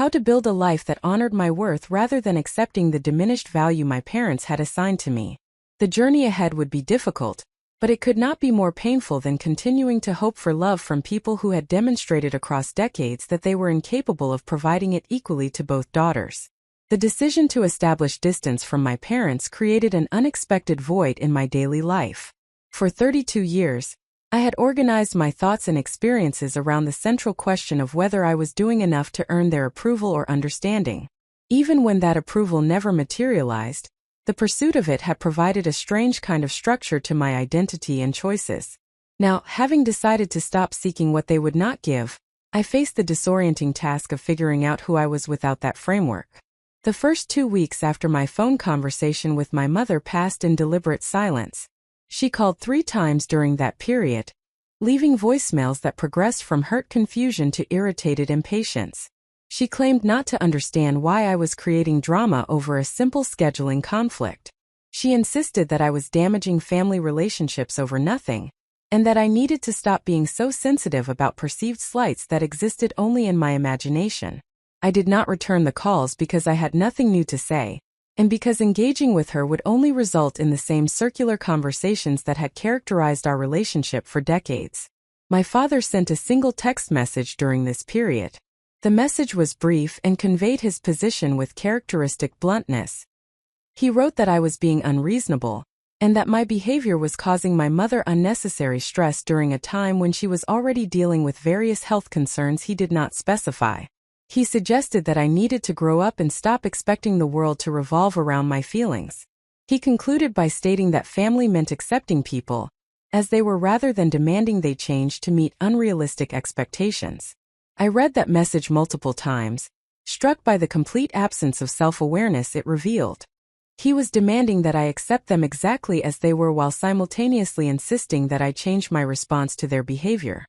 How to build a life that honored my worth rather than accepting the diminished value my parents had assigned to me. The journey ahead would be difficult, but it could not be more painful than continuing to hope for love from people who had demonstrated across decades that they were incapable of providing it equally to both daughters. The decision to establish distance from my parents created an unexpected void in my daily life. For 32 years, I had organized my thoughts and experiences around the central question of whether I was doing enough to earn their approval or understanding. Even when that approval never materialized, the pursuit of it had provided a strange kind of structure to my identity and choices. Now, having decided to stop seeking what they would not give, I faced the disorienting task of figuring out who I was without that framework. The first 2 weeks after my phone conversation with my mother passed in deliberate silence. She called 3 times during that period, leaving voicemails that progressed from hurt confusion to irritated impatience. She claimed not to understand why I was creating drama over a simple scheduling conflict. She insisted that I was damaging family relationships over nothing, and that I needed to stop being so sensitive about perceived slights that existed only in my imagination. I did not return the calls because I had nothing new to say, and because engaging with her would only result in the same circular conversations that had characterized our relationship for decades. My father sent a single text message during this period. The message was brief and conveyed his position with characteristic bluntness. He wrote that I was being unreasonable, and that my behavior was causing my mother unnecessary stress during a time when she was already dealing with various health concerns he did not specify. He suggested that I needed to grow up and stop expecting the world to revolve around my feelings. He concluded by stating that family meant accepting people, as they were rather than demanding they change to meet unrealistic expectations. I read that message multiple times, struck by the complete absence of self-awareness it revealed. He was demanding that I accept them exactly as they were while simultaneously insisting that I change my response to their behavior.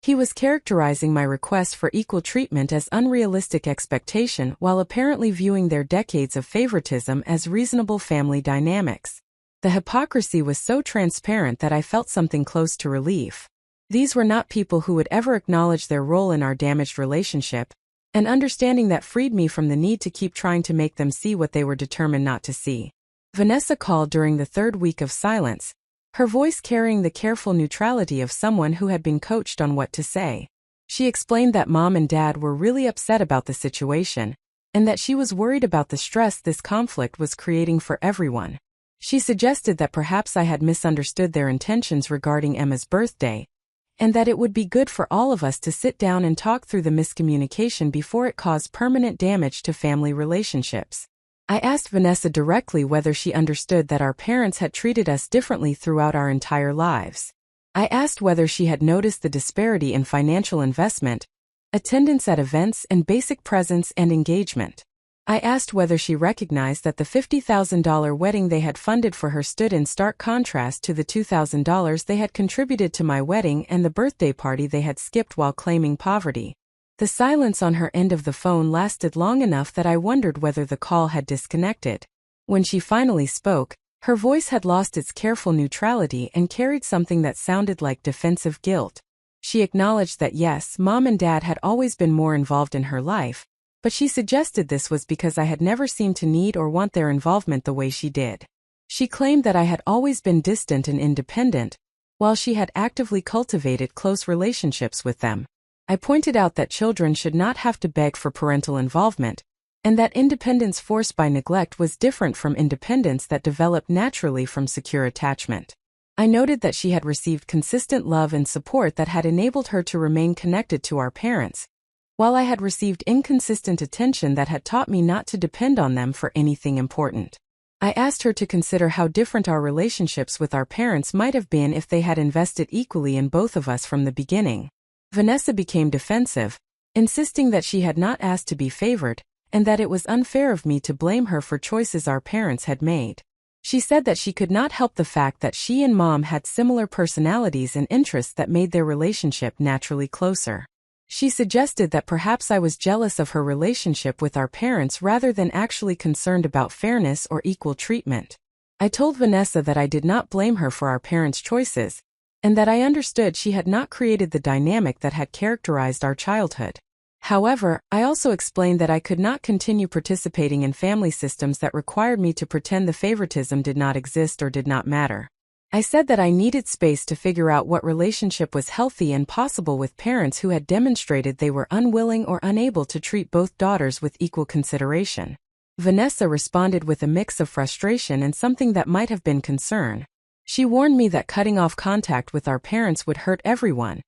He was characterizing my request for equal treatment as unrealistic expectation while apparently viewing their decades of favoritism as reasonable family dynamics. The hypocrisy was so transparent that I felt something close to relief. These were not people who would ever acknowledge their role in our damaged relationship, and understanding that freed me from the need to keep trying to make them see what they were determined not to see. Vanessa called during the 3rd week of silence, her voice carrying the careful neutrality of someone who had been coached on what to say. She explained that Mom and Dad were really upset about the situation, and that she was worried about the stress this conflict was creating for everyone. She suggested that perhaps I had misunderstood their intentions regarding Emma's birthday, and that it would be good for all of us to sit down and talk through the miscommunication before it caused permanent damage to family relationships. I asked Vanessa directly whether she understood that our parents had treated us differently throughout our entire lives. I asked whether she had noticed the disparity in financial investment, attendance at events, and basic presence and engagement. I asked whether she recognized that the $50,000 wedding they had funded for her stood in stark contrast to the $2,000 they had contributed to my wedding and the birthday party they had skipped while claiming poverty. The silence on her end of the phone lasted long enough that I wondered whether the call had disconnected. When she finally spoke, her voice had lost its careful neutrality and carried something that sounded like defensive guilt. She acknowledged that yes, Mom and Dad had always been more involved in her life, but she suggested this was because I had never seemed to need or want their involvement the way she did. She claimed that I had always been distant and independent, while she had actively cultivated close relationships with them. I pointed out that children should not have to beg for parental involvement, and that independence forced by neglect was different from independence that developed naturally from secure attachment. I noted that she had received consistent love and support that had enabled her to remain connected to our parents, while I had received inconsistent attention that had taught me not to depend on them for anything important. I asked her to consider how different our relationships with our parents might have been if they had invested equally in both of us from the beginning. Vanessa became defensive, insisting that she had not asked to be favored, and that it was unfair of me to blame her for choices our parents had made. She said that she could not help the fact that she and Mom had similar personalities and interests that made their relationship naturally closer. She suggested that perhaps I was jealous of her relationship with our parents rather than actually concerned about fairness or equal treatment. I told Vanessa that I did not blame her for our parents' choices, and that I understood she had not created the dynamic that had characterized our childhood. However, I also explained that I could not continue participating in family systems that required me to pretend the favoritism did not exist or did not matter. I said that I needed space to figure out what relationship was healthy and possible with parents who had demonstrated they were unwilling or unable to treat both daughters with equal consideration. Vanessa responded with a mix of frustration and something that might have been concern. She warned me that cutting off contact with our parents would hurt everyone,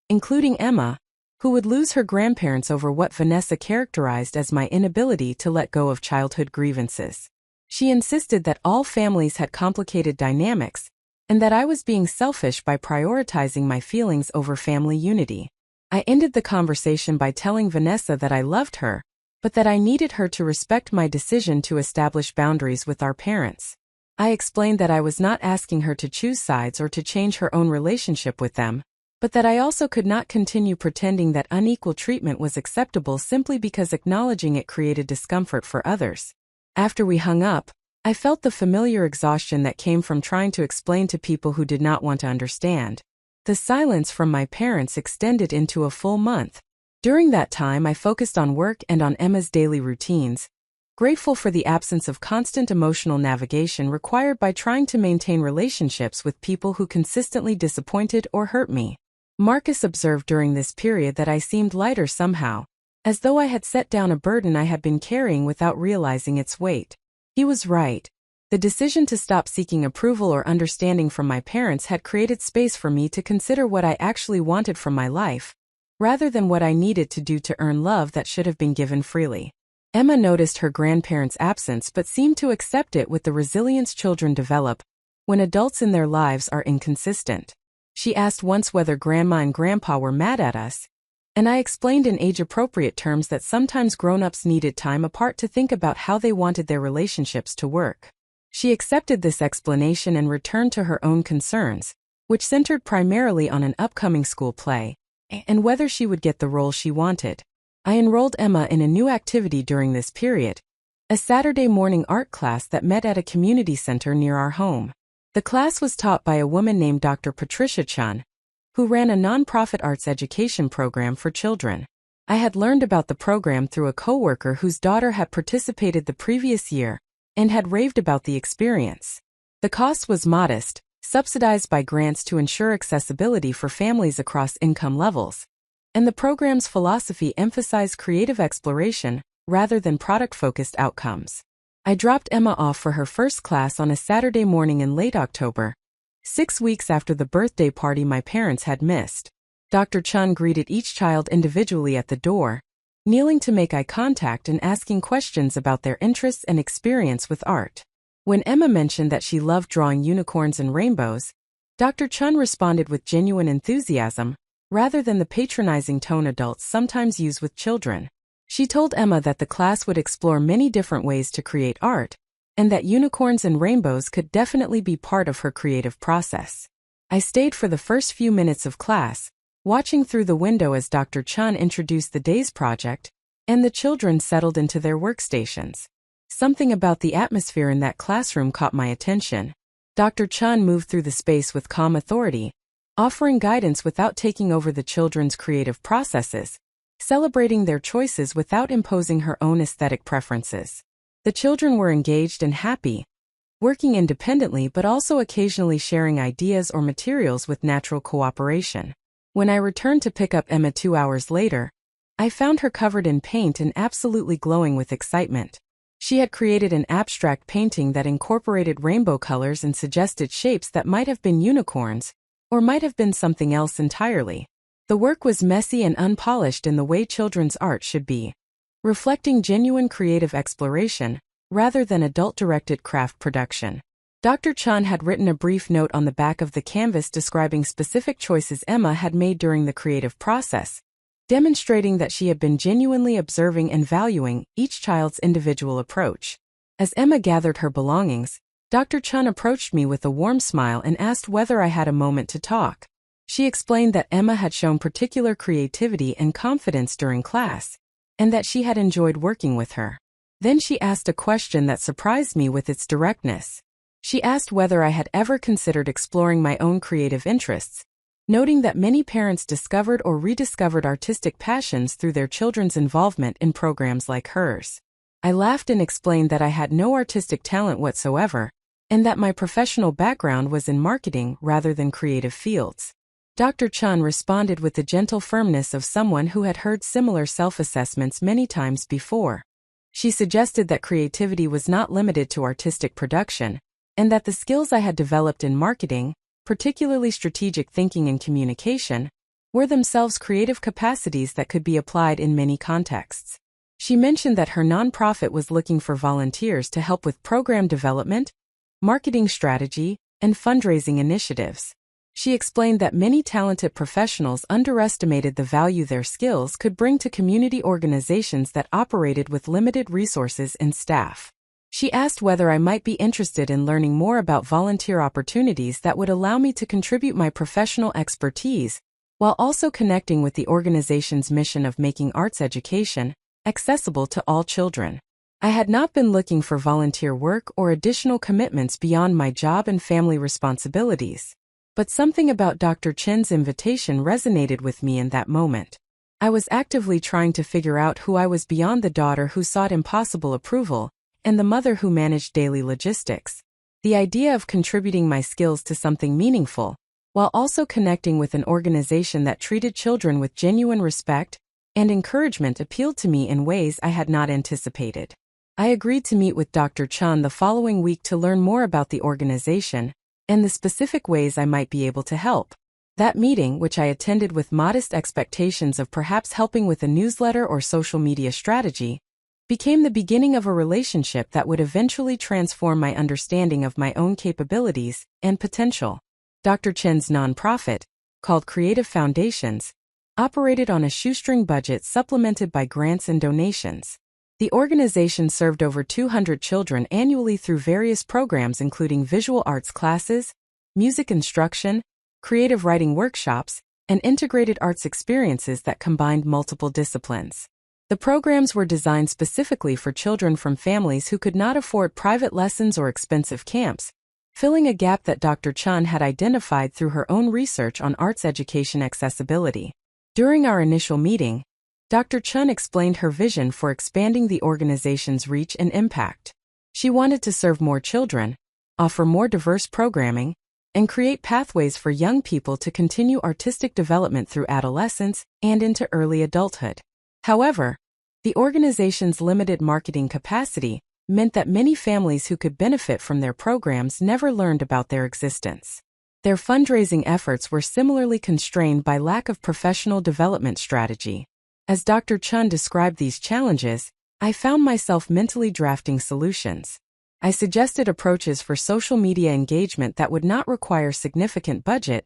including Emma, who would lose her grandparents over what Vanessa characterized as my inability to let go of childhood grievances. She insisted that all families had complicated dynamics, and that I was being selfish by prioritizing my feelings over family unity. I ended the conversation by telling Vanessa that I loved her, but that I needed her to respect my decision to establish boundaries with our parents. I explained that I was not asking her to choose sides or to change her own relationship with them, but that I also could not continue pretending that unequal treatment was acceptable simply because acknowledging it created discomfort for others. After we hung up, I felt the familiar exhaustion that came from trying to explain to people who did not want to understand. The silence from my parents extended into a full month. During that time, I focused on work and on Emma's daily routines, grateful for the absence of constant emotional navigation required by trying to maintain relationships with people who consistently disappointed or hurt me. Marcus observed during this period that I seemed lighter somehow, as though I had set down a burden I had been carrying without realizing its weight. He was right. The decision to stop seeking approval or understanding from my parents had created space for me to consider what I actually wanted from my life, rather than what I needed to do to earn love that should have been given freely. Emma noticed her grandparents' absence but seemed to accept it with the resilience children develop when adults in their lives are inconsistent. She asked once whether Grandma and Grandpa were mad at us, and I explained in age-appropriate terms that sometimes grown-ups needed time apart to think about how they wanted their relationships to work. She accepted this explanation and returned to her own concerns, which centered primarily on an upcoming school play, and whether she would get the role she wanted. I enrolled Emma in a new activity during this period, a Saturday morning art class that met at a community center near our home. The class was taught by a woman named Dr. Patricia Chun, who ran a nonprofit arts education program for children. I had learned about the program through a coworker whose daughter had participated the previous year and had raved about the experience. The cost was modest, subsidized by grants to ensure accessibility for families across income levels, and the program's philosophy emphasized creative exploration rather than product-focused outcomes. I dropped Emma off for her first class on a Saturday morning in late October, 6 weeks after the birthday party my parents had missed. Dr. Chun greeted each child individually at the door, kneeling to make eye contact and asking questions about their interests and experience with art. When Emma mentioned that she loved drawing unicorns and rainbows, Dr. Chun responded with genuine enthusiasm, rather than the patronizing tone adults sometimes use with children. She told Emma that the class would explore many different ways to create art, and that unicorns and rainbows could definitely be part of her creative process. I stayed for the first few minutes of class, watching through the window as Dr. Chun introduced the day's project, and the children settled into their workstations. Something about the atmosphere in that classroom caught my attention. Dr. Chun moved through the space with calm authority, offering guidance without taking over the children's creative processes, celebrating their choices without imposing her own aesthetic preferences. The children were engaged and happy, working independently but also occasionally sharing ideas or materials with natural cooperation. When I returned to pick up Emma 2 hours later, I found her covered in paint and absolutely glowing with excitement. She had created an abstract painting that incorporated rainbow colors and suggested shapes that might have been unicorns, or might have been something else entirely. The work was messy and unpolished in the way children's art should be, reflecting genuine creative exploration, rather than adult-directed craft production. Dr. Chun had written a brief note on the back of the canvas describing specific choices Emma had made during the creative process, demonstrating that she had been genuinely observing and valuing each child's individual approach. As Emma gathered her belongings, Dr. Chun approached me with a warm smile and asked whether I had a moment to talk. She explained that Emma had shown particular creativity and confidence during class, and that she had enjoyed working with her. Then she asked a question that surprised me with its directness. She asked whether I had ever considered exploring my own creative interests, noting that many parents discovered or rediscovered artistic passions through their children's involvement in programs like hers. I laughed and explained that I had no artistic talent whatsoever, and that my professional background was in marketing rather than creative fields. Dr. Chun responded with the gentle firmness of someone who had heard similar self-assessments many times before. She suggested that creativity was not limited to artistic production, and that the skills I had developed in marketing, particularly strategic thinking and communication, were themselves creative capacities that could be applied in many contexts. She mentioned that her nonprofit was looking for volunteers to help with program development, marketing strategy, and fundraising initiatives. She explained that many talented professionals underestimated the value their skills could bring to community organizations that operated with limited resources and staff. She asked whether I might be interested in learning more about volunteer opportunities that would allow me to contribute my professional expertise, while also connecting with the organization's mission of making arts education accessible to all children. I had not been looking for volunteer work or additional commitments beyond my job and family responsibilities. But something about Dr. Chen's invitation resonated with me in that moment. I was actively trying to figure out who I was beyond the daughter who sought impossible approval, and the mother who managed daily logistics. The idea of contributing my skills to something meaningful, while also connecting with an organization that treated children with genuine respect and encouragement, appealed to me in ways I had not anticipated. I agreed to meet with Dr. Chun the following week to learn more about the organization and the specific ways I might be able to help. That meeting, which I attended with modest expectations of perhaps helping with a newsletter or social media strategy, became the beginning of a relationship that would eventually transform my understanding of my own capabilities and potential. Dr. Chen's nonprofit, called Creative Foundations, operated on a shoestring budget supplemented by grants and donations. The organization served over 200 children annually through various programs including visual arts classes, music instruction, creative writing workshops, and integrated arts experiences that combined multiple disciplines. The programs were designed specifically for children from families who could not afford private lessons or expensive camps, filling a gap that Dr. Chun had identified through her own research on arts education accessibility. During our initial meeting, Dr. Chun explained her vision for expanding the organization's reach and impact. She wanted to serve more children, offer more diverse programming, and create pathways for young people to continue artistic development through adolescence and into early adulthood. However, the organization's limited marketing capacity meant that many families who could benefit from their programs never learned about their existence. Their fundraising efforts were similarly constrained by lack of professional development strategy. As Dr. Chun described these challenges, I found myself mentally drafting solutions. I suggested approaches for social media engagement that would not require significant budget,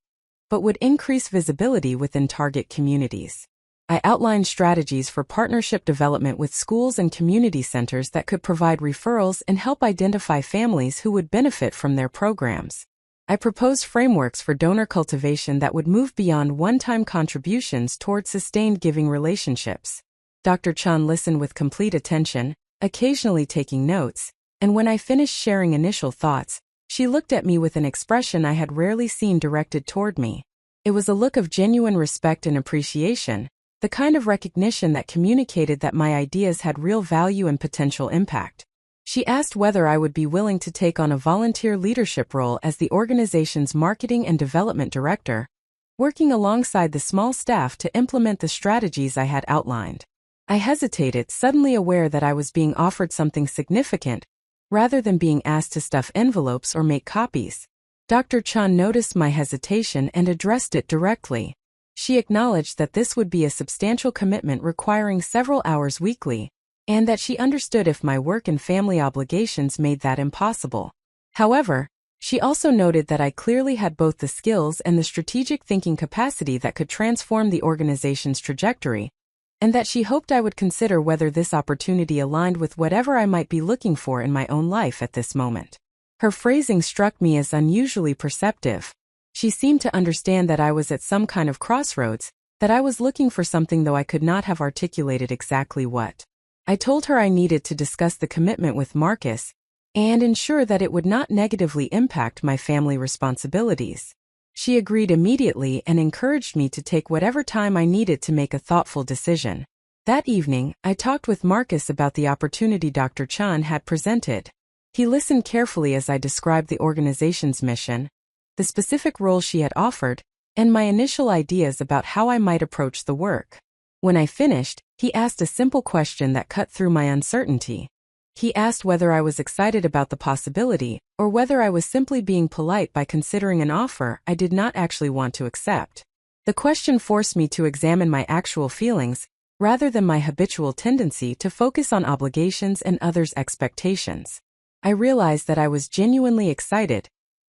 but would increase visibility within target communities. I outlined strategies for partnership development with schools and community centers that could provide referrals and help identify families who would benefit from their programs. I proposed frameworks for donor cultivation that would move beyond one-time contributions toward sustained giving relationships. Dr. Chun listened with complete attention, occasionally taking notes, and when I finished sharing initial thoughts, she looked at me with an expression I had rarely seen directed toward me. It was a look of genuine respect and appreciation, the kind of recognition that communicated that my ideas had real value and potential impact. She asked whether I would be willing to take on a volunteer leadership role as the organization's marketing and development director, working alongside the small staff to implement the strategies I had outlined. I hesitated, suddenly aware that I was being offered something significant, rather than being asked to stuff envelopes or make copies. Dr. Chun noticed my hesitation and addressed it directly. She acknowledged that this would be a substantial commitment requiring several hours weekly, and that she understood if my work and family obligations made that impossible. However, she also noted that I clearly had both the skills and the strategic thinking capacity that could transform the organization's trajectory, and that she hoped I would consider whether this opportunity aligned with whatever I might be looking for in my own life at this moment. Her phrasing struck me as unusually perceptive. She seemed to understand that I was at some kind of crossroads, that I was looking for something though I could not have articulated exactly what. I told her I needed to discuss the commitment with Marcus and ensure that it would not negatively impact my family responsibilities. She agreed immediately and encouraged me to take whatever time I needed to make a thoughtful decision. That evening, I talked with Marcus about the opportunity Dr. Chan had presented. He listened carefully as I described the organization's mission, the specific role she had offered, and my initial ideas about how I might approach the work. When I finished, he asked a simple question that cut through my uncertainty. He asked whether I was excited about the possibility, or whether I was simply being polite by considering an offer I did not actually want to accept. The question forced me to examine my actual feelings, rather than my habitual tendency to focus on obligations and others' expectations. I realized that I was genuinely excited,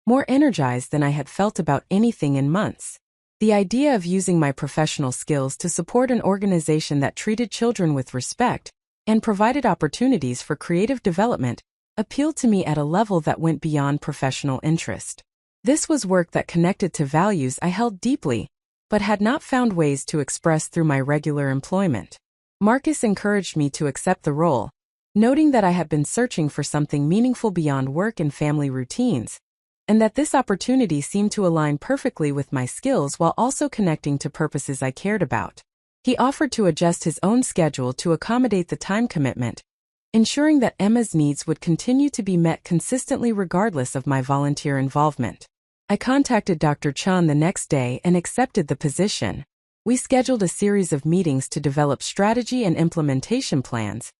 more energized than I had felt about anything in months. The idea of using my professional skills to support an organization that treated children with respect and provided opportunities for creative development appealed to me at a level that went beyond professional interest. This was work that connected to values I held deeply, but had not found ways to express through my regular employment. Marcus encouraged me to accept the role, noting that I had been searching for something meaningful beyond work and family routines, and that this opportunity seemed to align perfectly with my skills while also connecting to purposes I cared about. He offered to adjust his own schedule to accommodate the time commitment, ensuring that Emma's needs would continue to be met consistently regardless of my volunteer involvement. I contacted Dr. Chan the next day and accepted the position. We scheduled a series of meetings to develop strategy and implementation plans,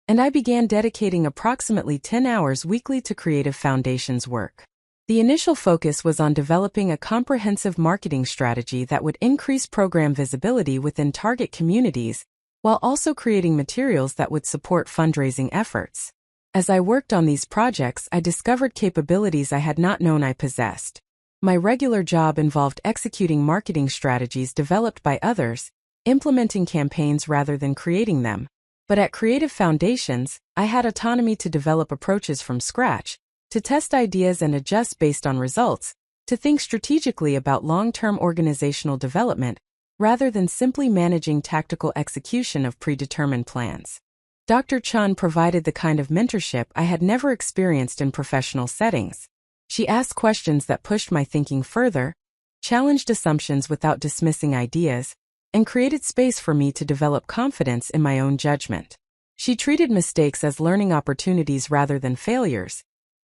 and I began dedicating approximately 10 hours weekly to Creative Foundation's work. The initial focus was on developing a comprehensive marketing strategy that would increase program visibility within target communities, while also creating materials that would support fundraising efforts. As I worked on these projects, I discovered capabilities I had not known I possessed. My regular job involved executing marketing strategies developed by others, implementing campaigns rather than creating them. But at Creative Foundations, I had autonomy to develop approaches from scratch, to test ideas and adjust based on results, to think strategically about long-term organizational development, rather than simply managing tactical execution of predetermined plans. Dr. Chan provided the kind of mentorship I had never experienced in professional settings. She asked questions that pushed my thinking further, challenged assumptions without dismissing ideas, and created space for me to develop confidence in my own judgment. She treated mistakes as learning opportunities rather than failures,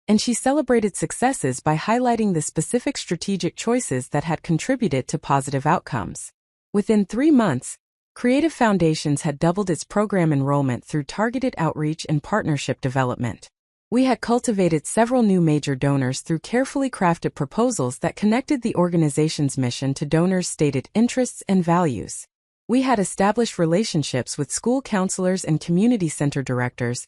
and she celebrated successes by highlighting the specific strategic choices that had contributed to positive outcomes. Within 3 months, Creative Foundations had doubled its program enrollment through targeted outreach and partnership development. We had cultivated several new major donors through carefully crafted proposals that connected the organization's mission to donors' stated interests and values. We had established relationships with school counselors and community center directors,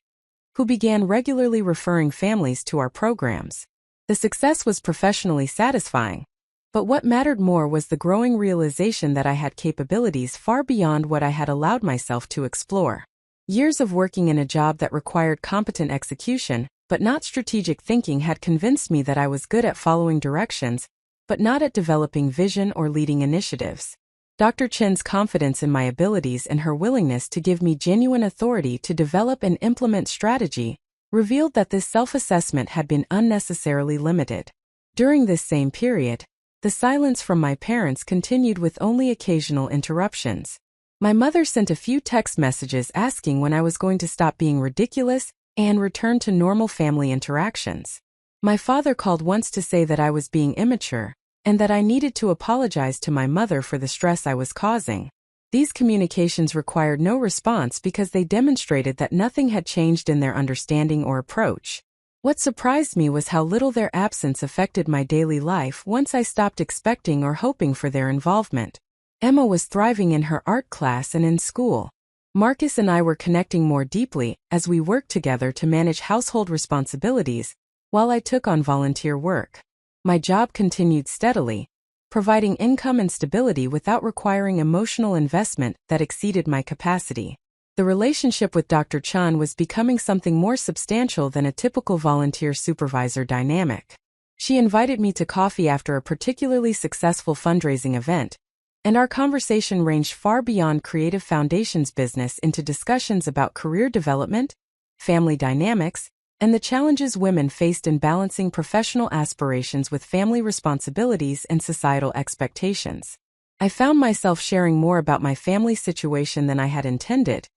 who began regularly referring families to our programs. The success was professionally satisfying, but what mattered more was the growing realization that I had capabilities far beyond what I had allowed myself to explore. Years of working in a job that required competent execution, but not strategic thinking, had convinced me that I was good at following directions, but not at developing vision or leading initiatives. Dr. Chen's confidence in my abilities and her willingness to give me genuine authority to develop and implement strategy revealed that this self-assessment had been unnecessarily limited. During this same period, the silence from my parents continued with only occasional interruptions. My mother sent a few text messages asking when I was going to stop being ridiculous and return to normal family interactions. My father called once to say that I was being immature, and that I needed to apologize to my mother for the stress I was causing. These communications required no response because they demonstrated that nothing had changed in their understanding or approach. What surprised me was how little their absence affected my daily life once I stopped expecting or hoping for their involvement. Emma was thriving in her art class and in school. Marcus and I were connecting more deeply as we worked together to manage household responsibilities, while I took on volunteer work. My job continued steadily, providing income and stability without requiring emotional investment that exceeded my capacity. The relationship with Dr. Chan was becoming something more substantial than a typical volunteer-supervisor dynamic. She invited me to coffee after a particularly successful fundraising event, and our conversation ranged far beyond Creative Foundation's business into discussions about career development, family dynamics, and the challenges women faced in balancing professional aspirations with family responsibilities and societal expectations. I found myself sharing more about my family situation than I had intended,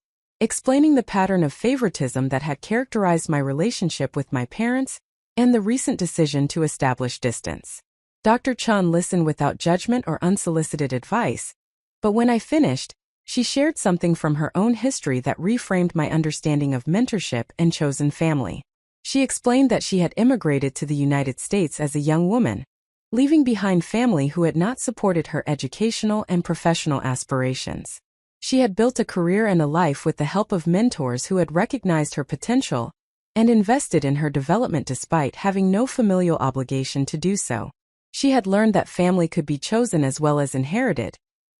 explaining the pattern of favoritism that had characterized my relationship with my parents and the recent decision to establish distance. Dr. Chun listened without judgment or unsolicited advice, but when I finished, she shared something from her own history that reframed my understanding of mentorship and chosen family. She explained that she had immigrated to the United States as a young woman, leaving behind family who had not supported her educational and professional aspirations. She had built a career and a life with the help of mentors who had recognized her potential and invested in her development despite having no familial obligation to do so. She had learned that family could be chosen as well as inherited,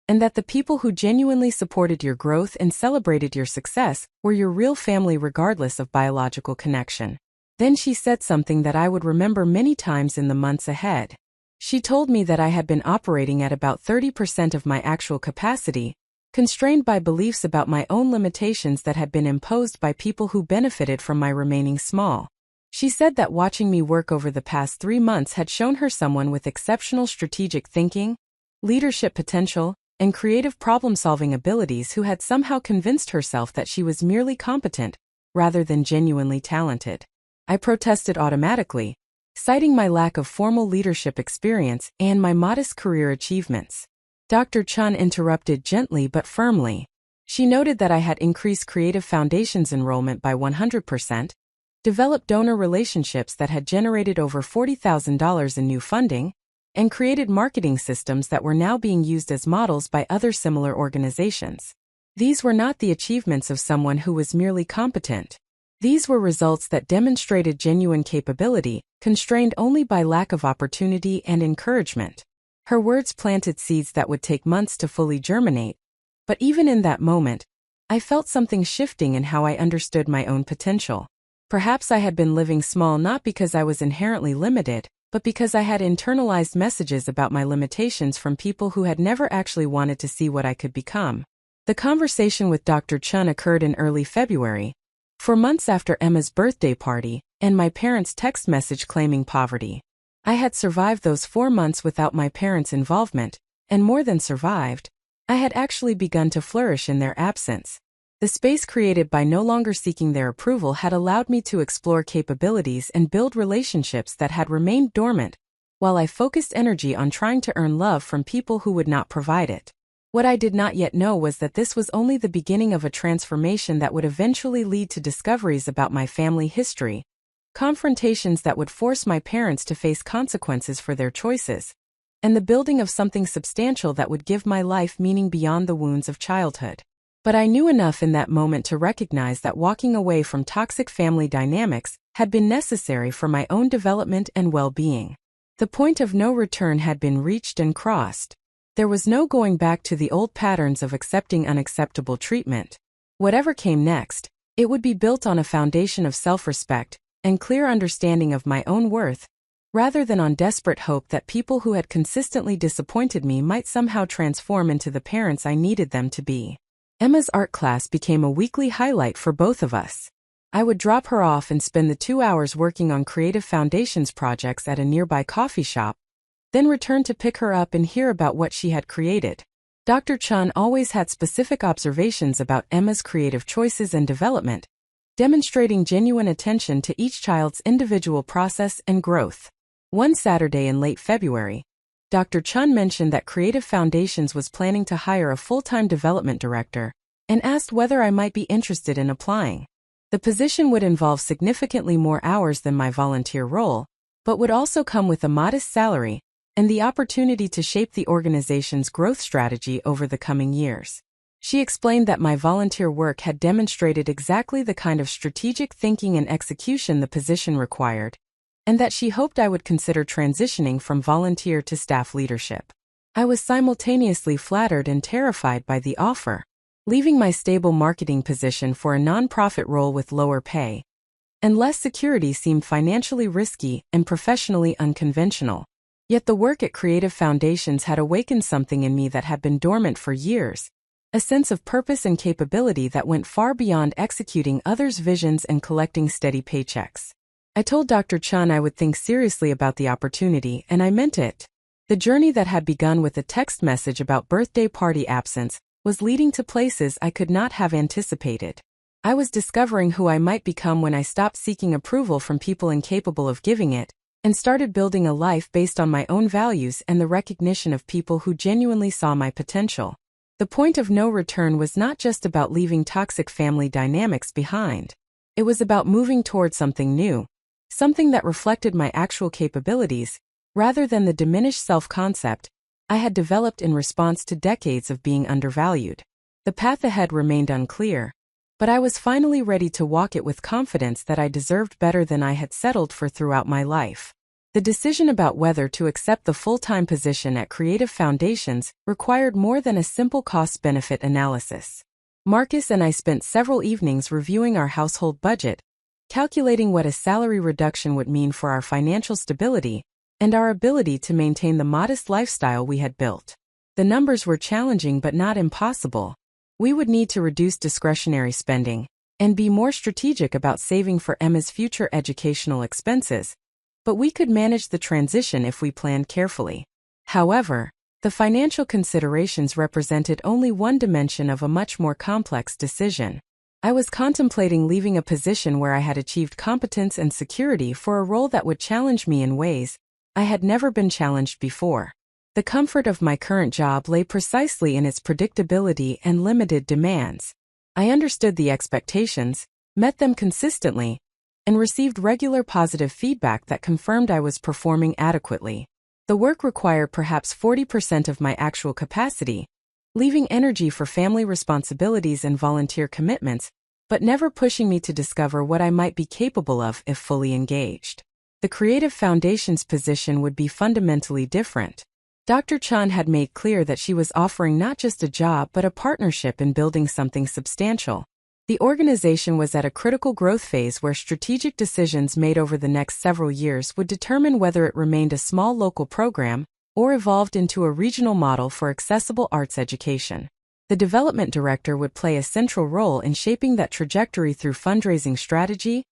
and that the people who genuinely supported your growth and celebrated your success were your real family regardless of biological connection. Then she said something that I would remember many times in the months ahead. She told me that I had been operating at about 30% of my actual capacity, constrained by beliefs about my own limitations that had been imposed by people who benefited from my remaining small. She said that watching me work over the past 3 months had shown her someone with exceptional strategic thinking, leadership potential, and creative problem-solving abilities who had somehow convinced herself that she was merely competent, rather than genuinely talented. I protested automatically, citing my lack of formal leadership experience and my modest career achievements. Dr. Chun interrupted gently but firmly. She noted that I had increased Creative Foundation's enrollment by 100%, developed donor relationships that had generated over $40,000 in new funding, and created marketing systems that were now being used as models by other similar organizations. These were not the achievements of someone who was merely competent. These were results that demonstrated genuine capability, constrained only by lack of opportunity and encouragement. Her words planted seeds that would take months to fully germinate, but even in that moment, I felt something shifting in how I understood my own potential. Perhaps I had been living small not because I was inherently limited, but because I had internalized messages about my limitations from people who had never actually wanted to see what I could become. The conversation with Dr. Chun occurred in early February, 4 months after Emma's birthday party, and my parents' text message claiming poverty. I had survived those 4 months without my parents' involvement, and more than survived, I had actually begun to flourish in their absence. The space created by no longer seeking their approval had allowed me to explore capabilities and build relationships that had remained dormant, while I focused energy on trying to earn love from people who would not provide it. What I did not yet know was that this was only the beginning of a transformation that would eventually lead to discoveries about my family history, confrontations that would force my parents to face consequences for their choices, and the building of something substantial that would give my life meaning beyond the wounds of childhood. But I knew enough in that moment to recognize that walking away from toxic family dynamics had been necessary for my own development and well-being. The point of no return had been reached and crossed. There was no going back to the old patterns of accepting unacceptable treatment. Whatever came next, it would be built on a foundation of self-respect and clear understanding of my own worth, rather than on desperate hope that people who had consistently disappointed me might somehow transform into the parents I needed them to be. Emma's art class became a weekly highlight for both of us. I would drop her off and spend the 2 hours working on Creative Foundation's projects at a nearby coffee shop, then return to pick her up and hear about what she had created. Dr. Chun always had specific observations about Emma's creative choices and development, demonstrating genuine attention to each child's individual process and growth. One Saturday in late February, Dr. Chun mentioned that Creative Foundations was planning to hire a full-time development director, and asked whether I might be interested in applying. The position would involve significantly more hours than my volunteer role, but would also come with a modest salary and the opportunity to shape the organization's growth strategy over the coming years. She explained that my volunteer work had demonstrated exactly the kind of strategic thinking and execution the position required, and that she hoped I would consider transitioning from volunteer to staff leadership. I was simultaneously flattered and terrified by the offer. Leaving my stable marketing position for a nonprofit role with lower pay and less security seemed financially risky and professionally unconventional. Yet the work at Creative Foundations had awakened something in me that had been dormant for years, a sense of purpose and capability that went far beyond executing others' visions and collecting steady paychecks. I told Dr. Chun I would think seriously about the opportunity, and I meant it. The journey that had begun with a text message about birthday party absence was leading to places I could not have anticipated. I was discovering who I might become when I stopped seeking approval from people incapable of giving it, and started building a life based on my own values and the recognition of people who genuinely saw my potential. The point of no return was not just about leaving toxic family dynamics behind. It was about moving toward something new, something that reflected my actual capabilities, rather than the diminished self-concept I had developed in response to decades of being undervalued. The path ahead remained unclear, but I was finally ready to walk it with confidence that I deserved better than I had settled for throughout my life. The decision about whether to accept the full-time position at Creative Foundations required more than a simple cost-benefit analysis. Marcus and I spent several evenings reviewing our household budget, calculating what a salary reduction would mean for our financial stability and our ability to maintain the modest lifestyle we had built. The numbers were challenging but not impossible. We would need to reduce discretionary spending and be more strategic about saving for Emma's future educational expenses, but we could manage the transition if we planned carefully. However, the financial considerations represented only one dimension of a much more complex decision. I was contemplating leaving a position where I had achieved competence and security for a role that would challenge me in ways I had never been challenged before. The comfort of my current job lay precisely in its predictability and limited demands. I understood the expectations, met them consistently, and received regular positive feedback that confirmed I was performing adequately. The work required perhaps 40% of my actual capacity, leaving energy for family responsibilities and volunteer commitments, but never pushing me to discover what I might be capable of if fully engaged. The Creative Foundations position would be fundamentally different. Dr. Chun had made clear that she was offering not just a job but a partnership in building something substantial. The organization was at a critical growth phase where strategic decisions made over the next several years would determine whether it remained a small local program or evolved into a regional model for accessible arts education. The development director would play a central role in shaping that trajectory through fundraising strategy,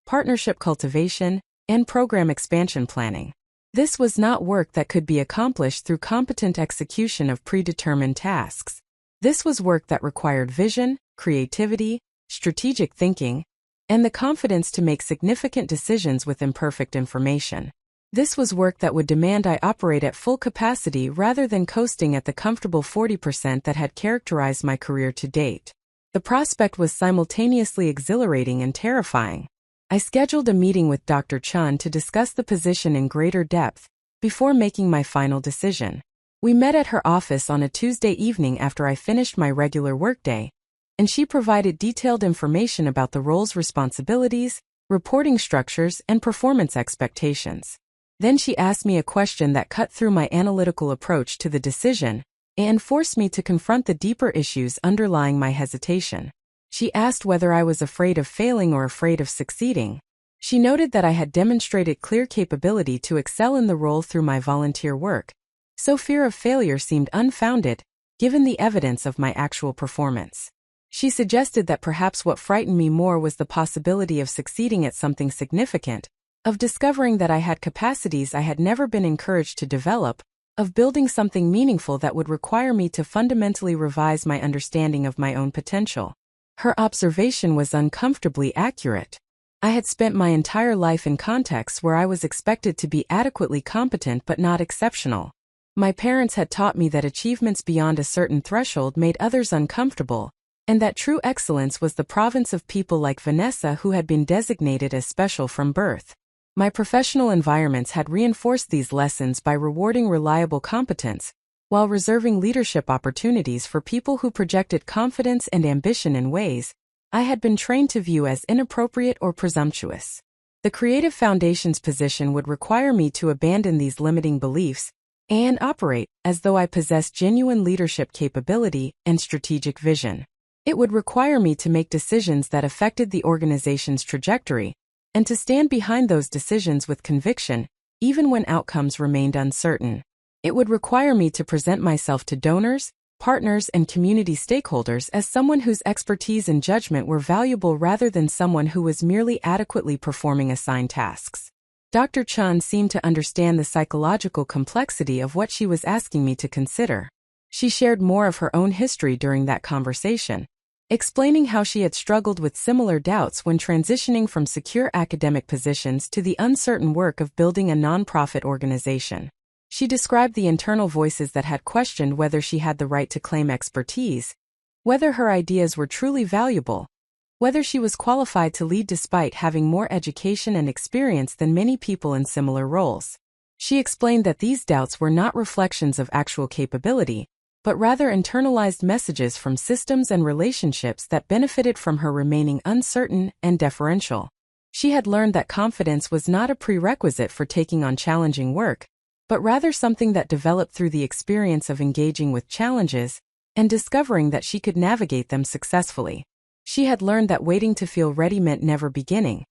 partnership cultivation, and program expansion planning. This was not work that could be accomplished through competent execution of predetermined tasks. This was work that required vision, creativity, strategic thinking, and the confidence to make significant decisions with imperfect information. This was work that would demand I operate at full capacity rather than coasting at the comfortable 40% that had characterized my career to date. The prospect was simultaneously exhilarating and terrifying. I scheduled a meeting with Dr. Chun to discuss the position in greater depth before making my final decision. We met at her office on a Tuesday evening after I finished my regular workday, and she provided detailed information about the role's responsibilities, reporting structures, and performance expectations. Then she asked me a question that cut through my analytical approach to the decision and forced me to confront the deeper issues underlying my hesitation. She asked whether I was afraid of failing or afraid of succeeding. She noted that I had demonstrated clear capability to excel in the role through my volunteer work, so fear of failure seemed unfounded, given the evidence of my actual performance. She suggested that perhaps what frightened me more was the possibility of succeeding at something significant, of discovering that I had capacities I had never been encouraged to develop, of building something meaningful that would require me to fundamentally revise my understanding of my own potential. Her observation was uncomfortably accurate. I had spent my entire life in contexts where I was expected to be adequately competent but not exceptional. My parents had taught me that achievements beyond a certain threshold made others uncomfortable, and that true excellence was the province of people like Vanessa who had been designated as special from birth. My professional environments had reinforced these lessons by rewarding reliable competence, while reserving leadership opportunities for people who projected confidence and ambition in ways I had been trained to view as inappropriate or presumptuous. The Creative Foundations position would require me to abandon these limiting beliefs and operate as though I possessed genuine leadership capability and strategic vision. It would require me to make decisions that affected the organization's trajectory, and to stand behind those decisions with conviction, even when outcomes remained uncertain. It would require me to present myself to donors, partners, and community stakeholders as someone whose expertise and judgment were valuable rather than someone who was merely adequately performing assigned tasks. Dr. Chun seemed to understand the psychological complexity of what she was asking me to consider. She shared more of her own history during that conversation, explaining how she had struggled with similar doubts when transitioning from secure academic positions to the uncertain work of building a nonprofit organization. She described the internal voices that had questioned whether she had the right to claim expertise, whether her ideas were truly valuable, whether she was qualified to lead despite having more education and experience than many people in similar roles. She explained that these doubts were not reflections of actual capability, but rather internalized messages from systems and relationships that benefited from her remaining uncertain and deferential. She had learned that confidence was not a prerequisite for taking on challenging work, but rather something that developed through the experience of engaging with challenges and discovering that she could navigate them successfully. She had learned that waiting to feel ready meant never beginning,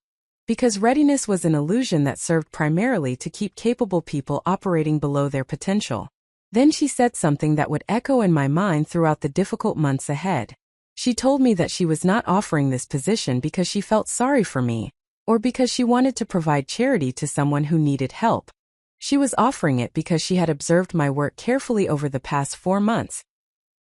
because readiness was an illusion that served primarily to keep capable people operating below their potential. Then she said something that would echo in my mind throughout the difficult months ahead. She told me that she was not offering this position because she felt sorry for me, or because she wanted to provide charity to someone who needed help. She was offering it because she had observed my work carefully over the past 4 months,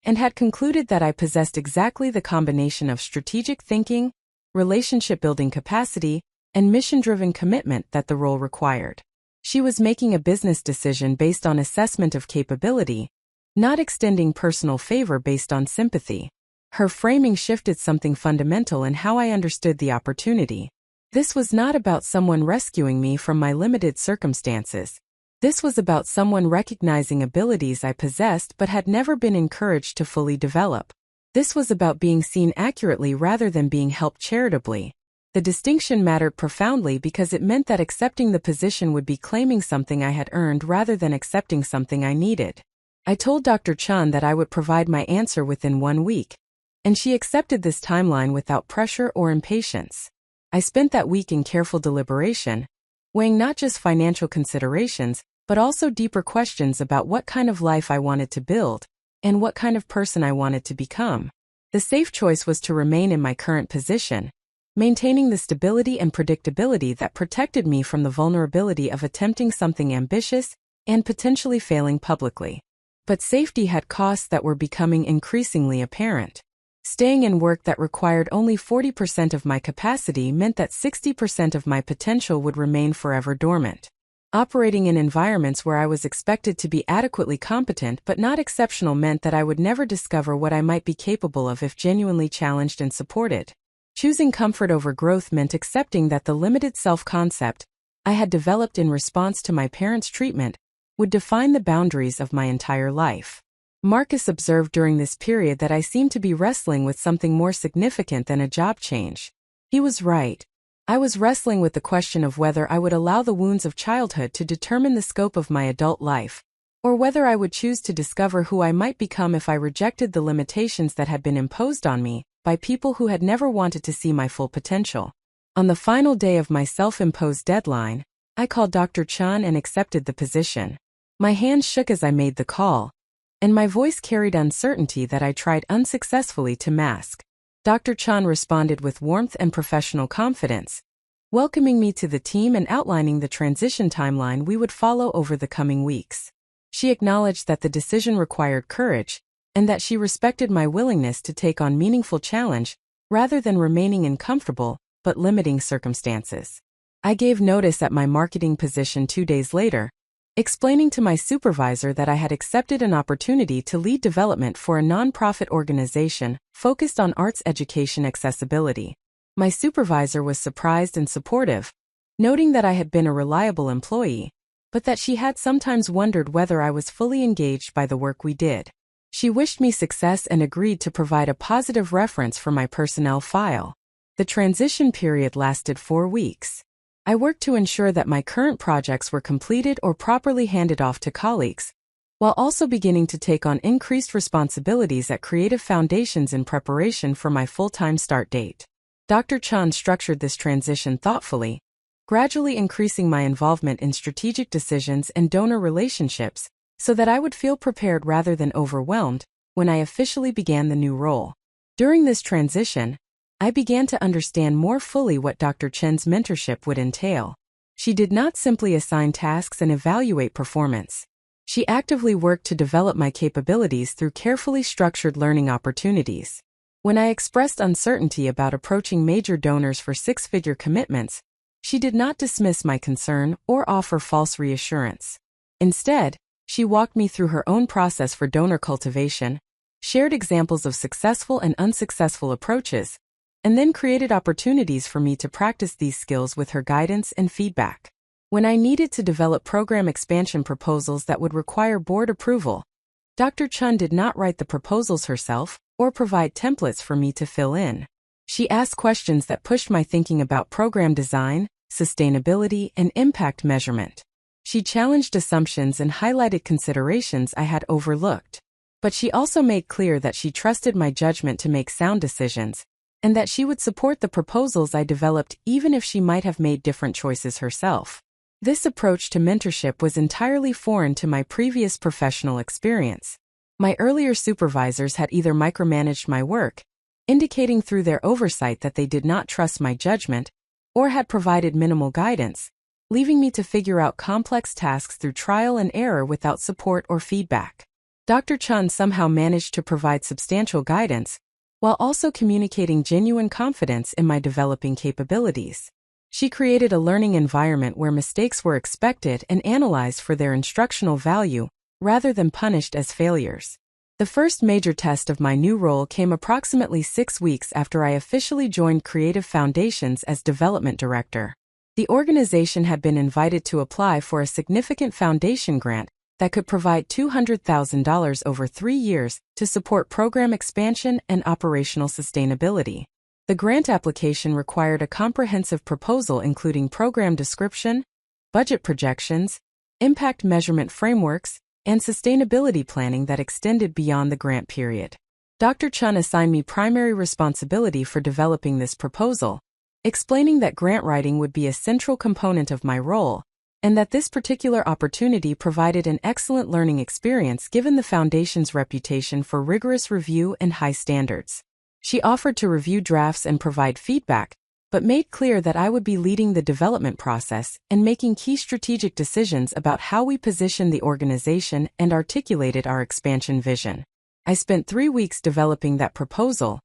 and had concluded that I possessed exactly the combination of strategic thinking, relationship-building capacity, and mission-driven commitment that the role required. She was making a business decision based on assessment of capability, not extending personal favor based on sympathy. Her framing shifted something fundamental in how I understood the opportunity. This was not about someone rescuing me from my limited circumstances. This was about someone recognizing abilities I possessed but had never been encouraged to fully develop. This was about being seen accurately rather than being helped charitably. The distinction mattered profoundly because it meant that accepting the position would be claiming something I had earned rather than accepting something I needed. I told Dr. Chun that I would provide my answer within 1 week, and she accepted this timeline without pressure or impatience. I spent that week in careful deliberation, weighing not just financial considerations, but also deeper questions about what kind of life I wanted to build, and what kind of person I wanted to become. The safe choice was to remain in my current position, maintaining the stability and predictability that protected me from the vulnerability of attempting something ambitious and potentially failing publicly. But safety had costs that were becoming increasingly apparent. Staying in work that required only 40% of my capacity meant that 60% of my potential would remain forever dormant. Operating in environments where I was expected to be adequately competent but not exceptional meant that I would never discover what I might be capable of if genuinely challenged and supported. Choosing comfort over growth meant accepting that the limited self-concept I had developed in response to my parents' treatment would define the boundaries of my entire life. Marcus observed during this period that I seemed to be wrestling with something more significant than a job change. He was right. I was wrestling with the question of whether I would allow the wounds of childhood to determine the scope of my adult life, or whether I would choose to discover who I might become if I rejected the limitations that had been imposed on me by people who had never wanted to see my full potential. On the final day of my self-imposed deadline, I called Dr. Chun and accepted the position. My hands shook as I made the call, and my voice carried uncertainty that I tried unsuccessfully to mask. Dr. Chun responded with warmth and professional confidence, welcoming me to the team and outlining the transition timeline we would follow over the coming weeks. She acknowledged that the decision required courage, and that she respected my willingness to take on meaningful challenge rather than remaining in comfortable but limiting circumstances. I gave notice at my marketing position 2 days later, explaining to my supervisor that I had accepted an opportunity to lead development for a nonprofit organization focused on arts education accessibility. My supervisor was surprised and supportive, noting that I had been a reliable employee, but that she had sometimes wondered whether I was fully engaged by the work we did. She wished me success and agreed to provide a positive reference for my personnel file. The transition period lasted 4 weeks. I worked to ensure that my current projects were completed or properly handed off to colleagues, while also beginning to take on increased responsibilities at Creative Foundations in preparation for my full-time start date. Dr. Chun structured this transition thoughtfully, gradually increasing my involvement in strategic decisions and donor relationships so that I would feel prepared rather than overwhelmed when I officially began the new role. During this transition, I began to understand more fully what Dr. Chen's mentorship would entail. She did not simply assign tasks and evaluate performance. She actively worked to develop my capabilities through carefully structured learning opportunities. When I expressed uncertainty about approaching major donors for six-figure commitments, she did not dismiss my concern or offer false reassurance. Instead, she walked me through her own process for donor cultivation, shared examples of successful and unsuccessful approaches, and then created opportunities for me to practice these skills with her guidance and feedback. When I needed to develop program expansion proposals that would require board approval, Dr. Chen did not write the proposals herself or provide templates for me to fill in. She asked questions that pushed my thinking about program design, sustainability, and impact measurement. She challenged assumptions and highlighted considerations I had overlooked. But she also made clear that she trusted my judgment to make sound decisions, and that she would support the proposals I developed even if she might have made different choices herself. This approach to mentorship was entirely foreign to my previous professional experience. My earlier supervisors had either micromanaged my work, indicating through their oversight that they did not trust my judgment, or had provided minimal guidance, leaving me to figure out complex tasks through trial and error without support or feedback. Dr. Chen somehow managed to provide substantial guidance, while also communicating genuine confidence in my developing capabilities. She created a learning environment where mistakes were expected and analyzed for their instructional value, rather than punished as failures. The first major test of my new role came approximately 6 weeks after I officially joined Creative Foundations as Development Director. The organization had been invited to apply for a significant foundation grant that could provide $200,000 over 3 years to support program expansion and operational sustainability. The grant application required a comprehensive proposal including program description, budget projections, impact measurement frameworks, and sustainability planning that extended beyond the grant period. Dr. Chen assigned me primary responsibility for developing this proposal, explaining that grant writing would be a central component of my role, and that this particular opportunity provided an excellent learning experience given the Foundation's reputation for rigorous review and high standards. She offered to review drafts and provide feedback, but made clear that I would be leading the development process and making key strategic decisions about how we position the organization and articulated our expansion vision. I spent 3 weeks developing that proposal,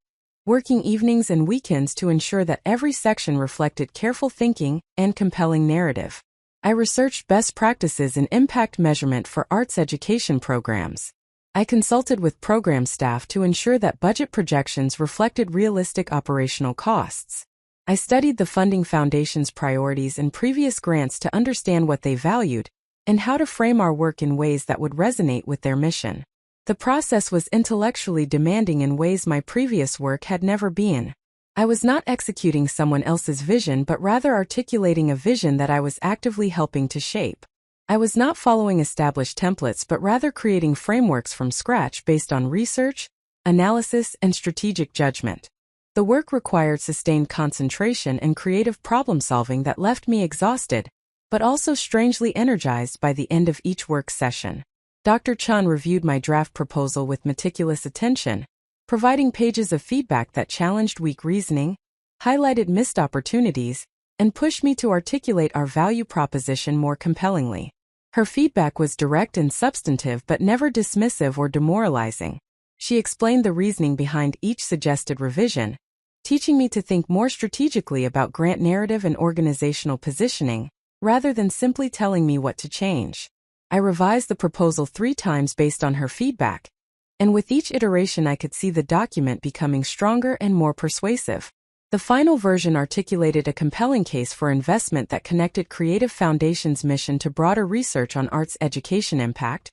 working evenings and weekends to ensure that every section reflected careful thinking and compelling narrative. I researched best practices in impact measurement for arts education programs. I consulted with program staff to ensure that budget projections reflected realistic operational costs. I studied the funding foundation's priorities and previous grants to understand what they valued and how to frame our work in ways that would resonate with their mission. The process was intellectually demanding in ways my previous work had never been. I was not executing someone else's vision but rather articulating a vision that I was actively helping to shape. I was not following established templates but rather creating frameworks from scratch based on research, analysis, and strategic judgment. The work required sustained concentration and creative problem-solving that left me exhausted, but also strangely energized by the end of each work session. Dr. Chen reviewed my draft proposal with meticulous attention, providing pages of feedback that challenged weak reasoning, highlighted missed opportunities, and pushed me to articulate our value proposition more compellingly. Her feedback was direct and substantive but never dismissive or demoralizing. She explained the reasoning behind each suggested revision, teaching me to think more strategically about grant narrative and organizational positioning, rather than simply telling me what to change. I revised the proposal 3 times based on her feedback, and with each iteration I could see the document becoming stronger and more persuasive. The final version articulated a compelling case for investment that connected Creative Foundation's mission to broader research on arts education impact,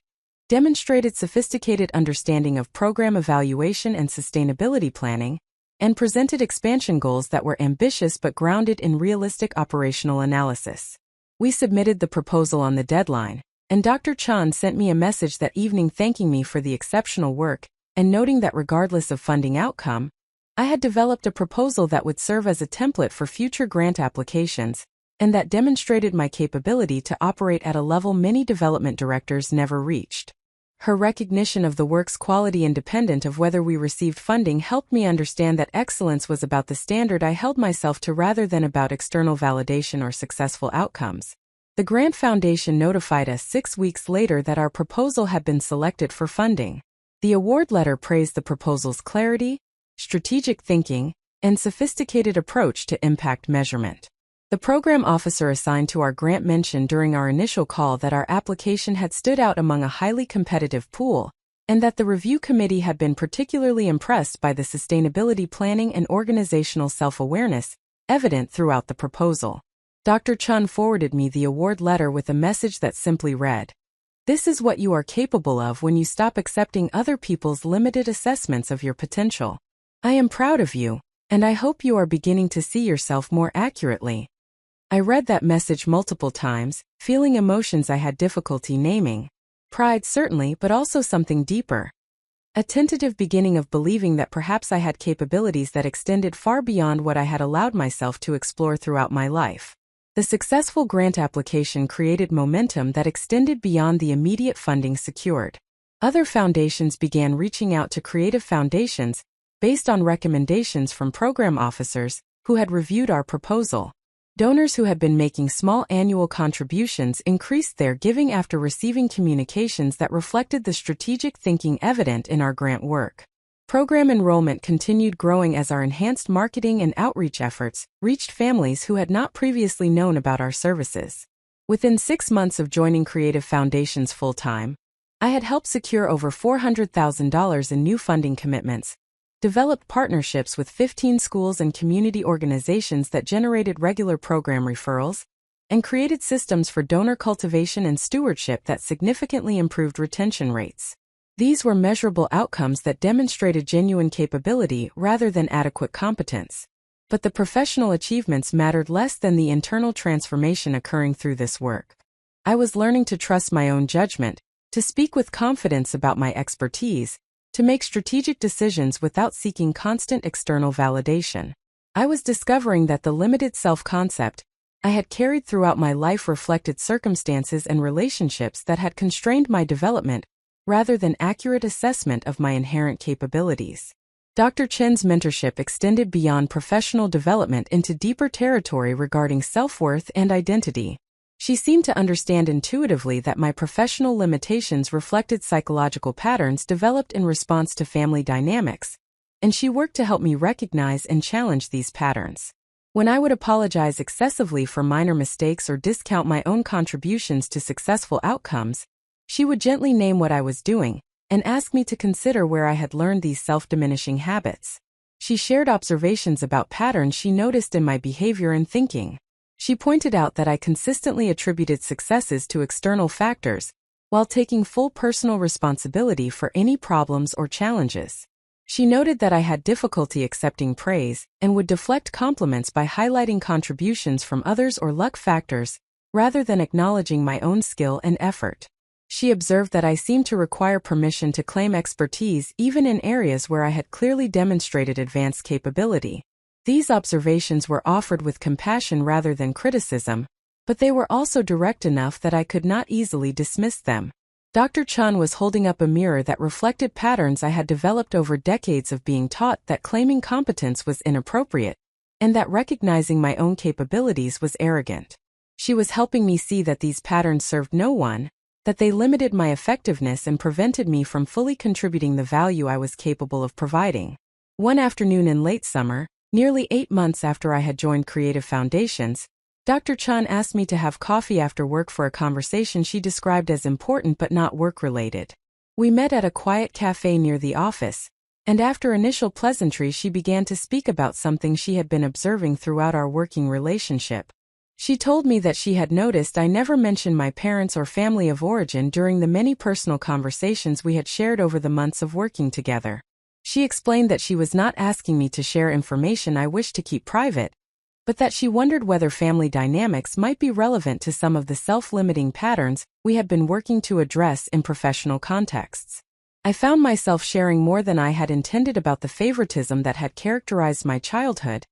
demonstrated sophisticated understanding of program evaluation and sustainability planning, and presented expansion goals that were ambitious but grounded in realistic operational analysis. We submitted the proposal on the deadline, and Dr. Chen sent me a message that evening thanking me for the exceptional work and noting that regardless of funding outcome, I had developed a proposal that would serve as a template for future grant applications and that demonstrated my capability to operate at a level many development directors never reached. Her recognition of the work's quality independent of whether we received funding helped me understand that excellence was about the standard I held myself to rather than about external validation or successful outcomes. The Grant Foundation notified us 6 weeks later that our proposal had been selected for funding. The award letter praised the proposal's clarity, strategic thinking, and sophisticated approach to impact measurement. The program officer assigned to our grant mentioned during our initial call that our application had stood out among a highly competitive pool, and that the review committee had been particularly impressed by the sustainability planning and organizational self-awareness evident throughout the proposal. Dr. Chun forwarded me the award letter with a message that simply read, "This is what you are capable of when you stop accepting other people's limited assessments of your potential. I am proud of you, and I hope you are beginning to see yourself more accurately." I read that message multiple times, feeling emotions I had difficulty naming. Pride certainly, but also something deeper. A tentative beginning of believing that perhaps I had capabilities that extended far beyond what I had allowed myself to explore throughout my life. The successful grant application created momentum that extended beyond the immediate funding secured. Other foundations began reaching out to creative foundations based on recommendations from program officers who had reviewed our proposal. Donors who had been making small annual contributions increased their giving after receiving communications that reflected the strategic thinking evident in our grant work. Program enrollment continued growing as our enhanced marketing and outreach efforts reached families who had not previously known about our services. Within 6 months of joining Creative Foundations full-time, I had helped secure over $400,000 in new funding commitments, developed partnerships with 15 schools and community organizations that generated regular program referrals, and created systems for donor cultivation and stewardship that significantly improved retention rates. These were measurable outcomes that demonstrated genuine capability rather than adequate competence. But the professional achievements mattered less than the internal transformation occurring through this work. I was learning to trust my own judgment, to speak with confidence about my expertise, to make strategic decisions without seeking constant external validation. I was discovering that the limited self-concept I had carried throughout my life reflected circumstances and relationships that had constrained my development rather than accurate assessment of my inherent capabilities. Dr. Chen's mentorship extended beyond professional development into deeper territory regarding self-worth and identity. She seemed to understand intuitively that my professional limitations reflected psychological patterns developed in response to family dynamics, and she worked to help me recognize and challenge these patterns. When I would apologize excessively for minor mistakes or discount my own contributions to successful outcomes, she would gently name what I was doing and ask me to consider where I had learned these self-diminishing habits. She shared observations about patterns she noticed in my behavior and thinking. She pointed out that I consistently attributed successes to external factors, while taking full personal responsibility for any problems or challenges. She noted that I had difficulty accepting praise and would deflect compliments by highlighting contributions from others or luck factors, rather than acknowledging my own skill and effort. She observed that I seemed to require permission to claim expertise even in areas where I had clearly demonstrated advanced capability. These observations were offered with compassion rather than criticism, but they were also direct enough that I could not easily dismiss them. Dr. Chun was holding up a mirror that reflected patterns I had developed over decades of being taught that claiming competence was inappropriate, and that recognizing my own capabilities was arrogant. She was helping me see that these patterns served no one, that they limited my effectiveness and prevented me from fully contributing the value I was capable of providing. One afternoon in late summer, nearly 8 months after I had joined Creative Foundations, Dr. Chun asked me to have coffee after work for a conversation she described as important but not work-related. We met at a quiet cafe near the office, and after initial pleasantries she began to speak about something she had been observing throughout our working relationship. She told me that she had noticed I never mentioned my parents or family of origin during the many personal conversations we had shared over the months of working together. She explained that she was not asking me to share information I wished to keep private, but that she wondered whether family dynamics might be relevant to some of the self-limiting patterns we had been working to address in professional contexts. I found myself sharing more than I had intended about the favoritism that had characterized my childhood,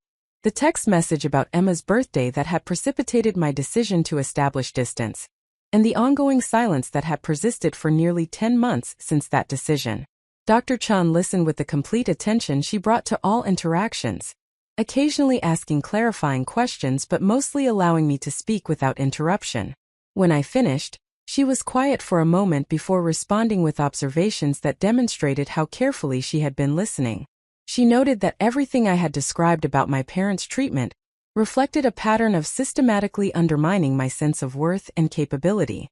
the text message about Emma's birthday that had precipitated my decision to establish distance, and the ongoing silence that had persisted for nearly 10 months since that decision. Dr. Chun listened with the complete attention she brought to all interactions, occasionally asking clarifying questions but mostly allowing me to speak without interruption. When I finished, she was quiet for a moment before responding with observations that demonstrated how carefully she had been listening. She noted that everything I had described about my parents' treatment reflected a pattern of systematically undermining my sense of worth and capability.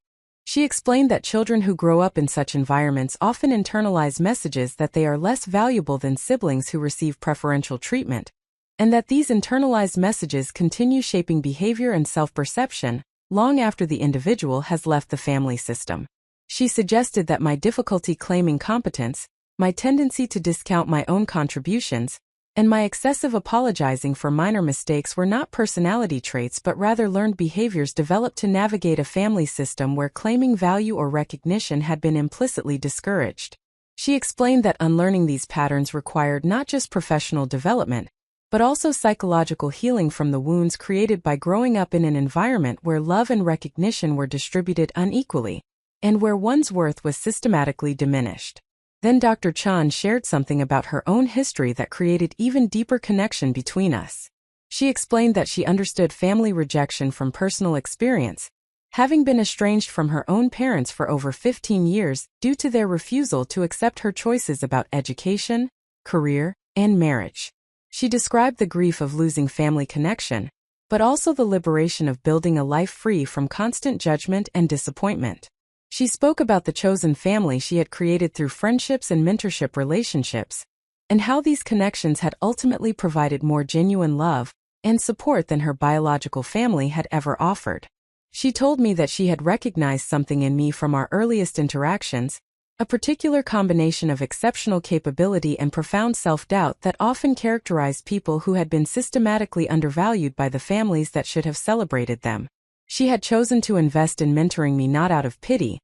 She explained that children who grow up in such environments often internalize messages that they are less valuable than siblings who receive preferential treatment, and that these internalized messages continue shaping behavior and self-perception long after the individual has left the family system. She suggested that my difficulty claiming competence, my tendency to discount my own contributions, and my excessive apologizing for minor mistakes were not personality traits but rather learned behaviors developed to navigate a family system where claiming value or recognition had been implicitly discouraged. She explained that unlearning these patterns required not just professional development, but also psychological healing from the wounds created by growing up in an environment where love and recognition were distributed unequally, and where one's worth was systematically diminished. Then Dr. Chan shared something about her own history that created even deeper connection between us. She explained that she understood family rejection from personal experience, having been estranged from her own parents for over 15 years due to their refusal to accept her choices about education, career, and marriage. She described the grief of losing family connection, but also the liberation of building a life free from constant judgment and disappointment. She spoke about the chosen family she had created through friendships and mentorship relationships, and how these connections had ultimately provided more genuine love and support than her biological family had ever offered. She told me that she had recognized something in me from our earliest interactions, a particular combination of exceptional capability and profound self-doubt that often characterized people who had been systematically undervalued by the families that should have celebrated them. She had chosen to invest in mentoring me not out of pity,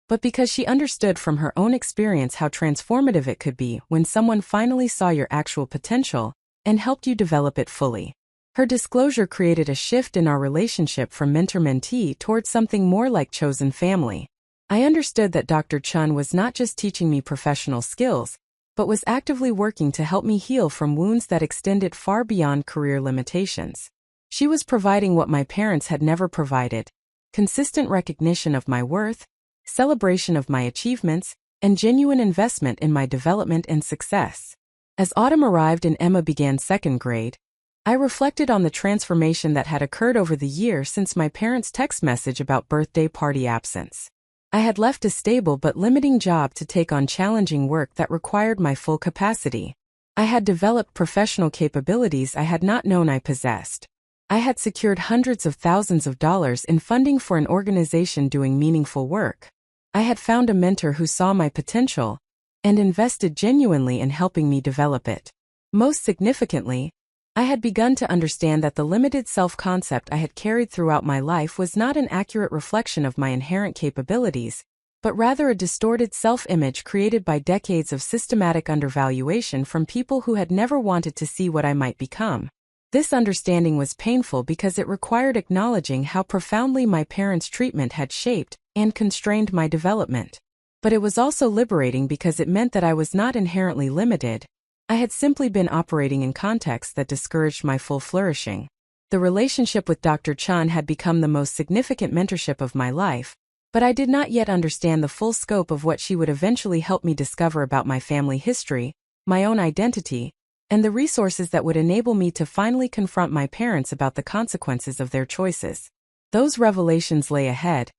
but because she understood from her own experience how transformative it could be when someone finally saw your actual potential and helped you develop it fully. Her disclosure created a shift in our relationship from mentor-mentee towards something more like chosen family. I understood that Dr. Chun was not just teaching me professional skills, but was actively working to help me heal from wounds that extended far beyond career limitations. She was providing what my parents had never provided: consistent recognition of my worth, celebration of my achievements, and genuine investment in my development and success. As autumn arrived and Emma began second grade, I reflected on the transformation that had occurred over the year since my parents' text message about birthday party absence. I had left a stable but limiting job to take on challenging work that required my full capacity. I had developed professional capabilities I had not known I possessed. I had secured hundreds of thousands of dollars in funding for an organization doing meaningful work. I had found a mentor who saw my potential and invested genuinely in helping me develop it. Most significantly, I had begun to understand that the limited self-concept I had carried throughout my life was not an accurate reflection of my inherent capabilities, but rather a distorted self-image created by decades of systematic undervaluation from people who had never wanted to see what I might become. This understanding was painful because it required acknowledging how profoundly my parents' treatment had shaped and constrained my development. But it was also liberating because it meant that I was not inherently limited. I had simply been operating in contexts that discouraged my full flourishing. The relationship with Dr. Chan had become the most significant mentorship of my life, but I did not yet understand the full scope of what she would eventually help me discover about my family history, my own identity, and the resources that would enable me to finally confront my parents about the consequences of their choices. Those revelations lay ahead,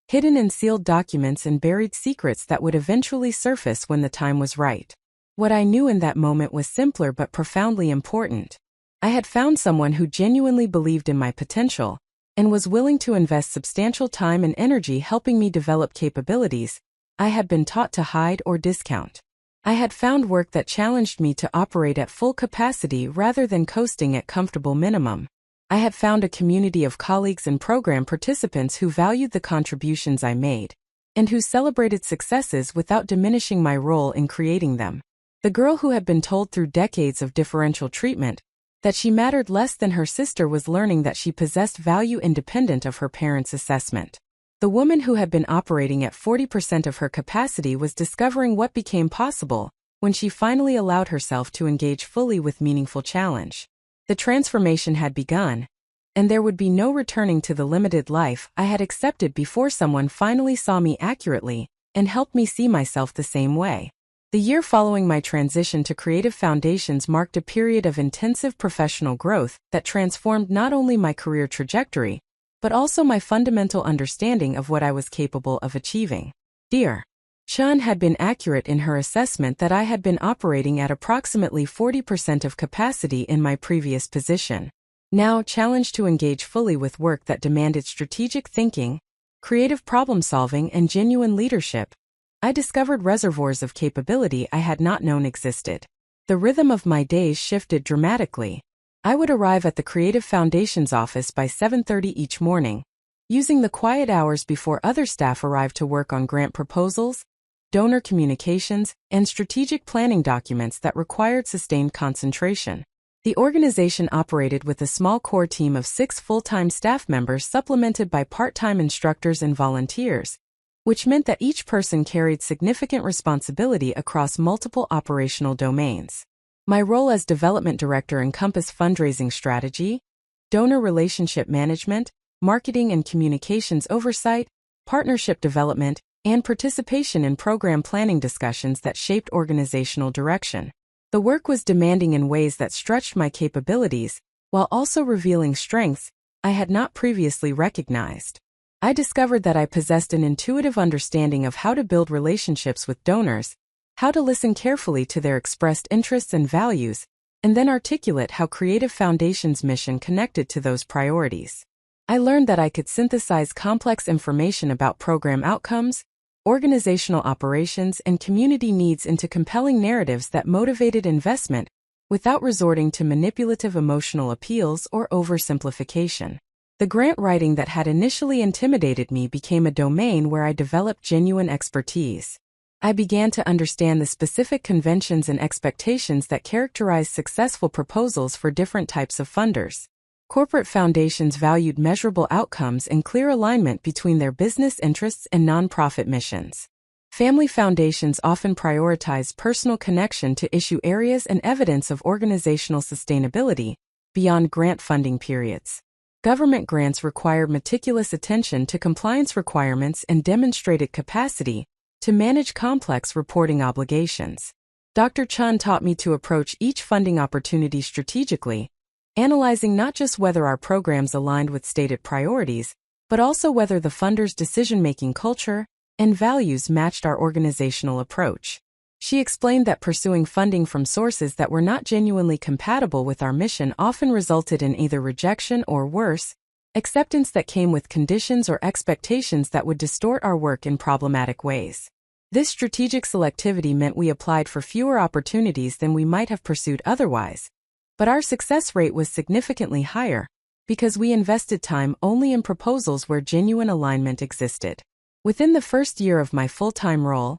hidden in sealed documents and buried secrets that would eventually surface when the time was right. What I knew in that moment was simpler but profoundly important. I had found someone who genuinely believed in my potential and was willing to invest substantial time and energy helping me develop capabilities I had been taught to hide or discount. I had found work that challenged me to operate at full capacity rather than coasting at comfortable minimum. I had found a community of colleagues and program participants who valued the contributions I made and who celebrated successes without diminishing my role in creating them. The girl who had been told through decades of differential treatment that she mattered less than her sister was learning that she possessed value independent of her parents' assessment. The woman who had been operating at 40% of her capacity was discovering what became possible when she finally allowed herself to engage fully with meaningful challenge. The transformation had begun, and there would be no returning to the limited life I had accepted before someone finally saw me accurately and helped me see myself the same way. The year following my transition to Creative Foundations marked a period of intensive professional growth that transformed not only my career trajectory, but also my fundamental understanding of what I was capable of achieving. Dear Chun had been accurate in her assessment that I had been operating at approximately 40% of capacity in my previous position. Now, challenged to engage fully with work that demanded strategic thinking, creative problem-solving, and genuine leadership, I discovered reservoirs of capability I had not known existed. The rhythm of my days shifted dramatically. I would arrive at the Creative Foundations office by 7:30 each morning, using the quiet hours before other staff arrived to work on grant proposals, donor communications, and strategic planning documents that required sustained concentration. The organization operated with a small core team of 6 full-time staff members supplemented by part-time instructors and volunteers, which meant that each person carried significant responsibility across multiple operational domains. My role as development director encompassed fundraising strategy, donor relationship management, marketing and communications oversight, partnership development, and participation in program planning discussions that shaped organizational direction. The work was demanding in ways that stretched my capabilities, while also revealing strengths I had not previously recognized. I discovered that I possessed an intuitive understanding of how to build relationships with donors, how to listen carefully to their expressed interests and values, and then articulate how Creative Foundations' mission connected to those priorities. I learned that I could synthesize complex information about program outcomes, organizational operations, and community needs into compelling narratives that motivated investment without resorting to manipulative emotional appeals or oversimplification. The grant writing that had initially intimidated me became a domain where I developed genuine expertise. I began to understand the specific conventions and expectations that characterize successful proposals for different types of funders. Corporate foundations valued measurable outcomes and clear alignment between their business interests and nonprofit missions. Family foundations often prioritize personal connection to issue areas and evidence of organizational sustainability beyond grant funding periods. Government grants require meticulous attention to compliance requirements and demonstrated capacity to manage complex reporting obligations. Dr. Chun taught me to approach each funding opportunity strategically, analyzing not just whether our programs aligned with stated priorities, but also whether the funder's decision-making culture and values matched our organizational approach. She explained that pursuing funding from sources that were not genuinely compatible with our mission often resulted in either rejection or worse, acceptance that came with conditions or expectations that would distort our work in problematic ways. This strategic selectivity meant we applied for fewer opportunities than we might have pursued otherwise, but our success rate was significantly higher because we invested time only in proposals where genuine alignment existed. Within the first year of my full-time role,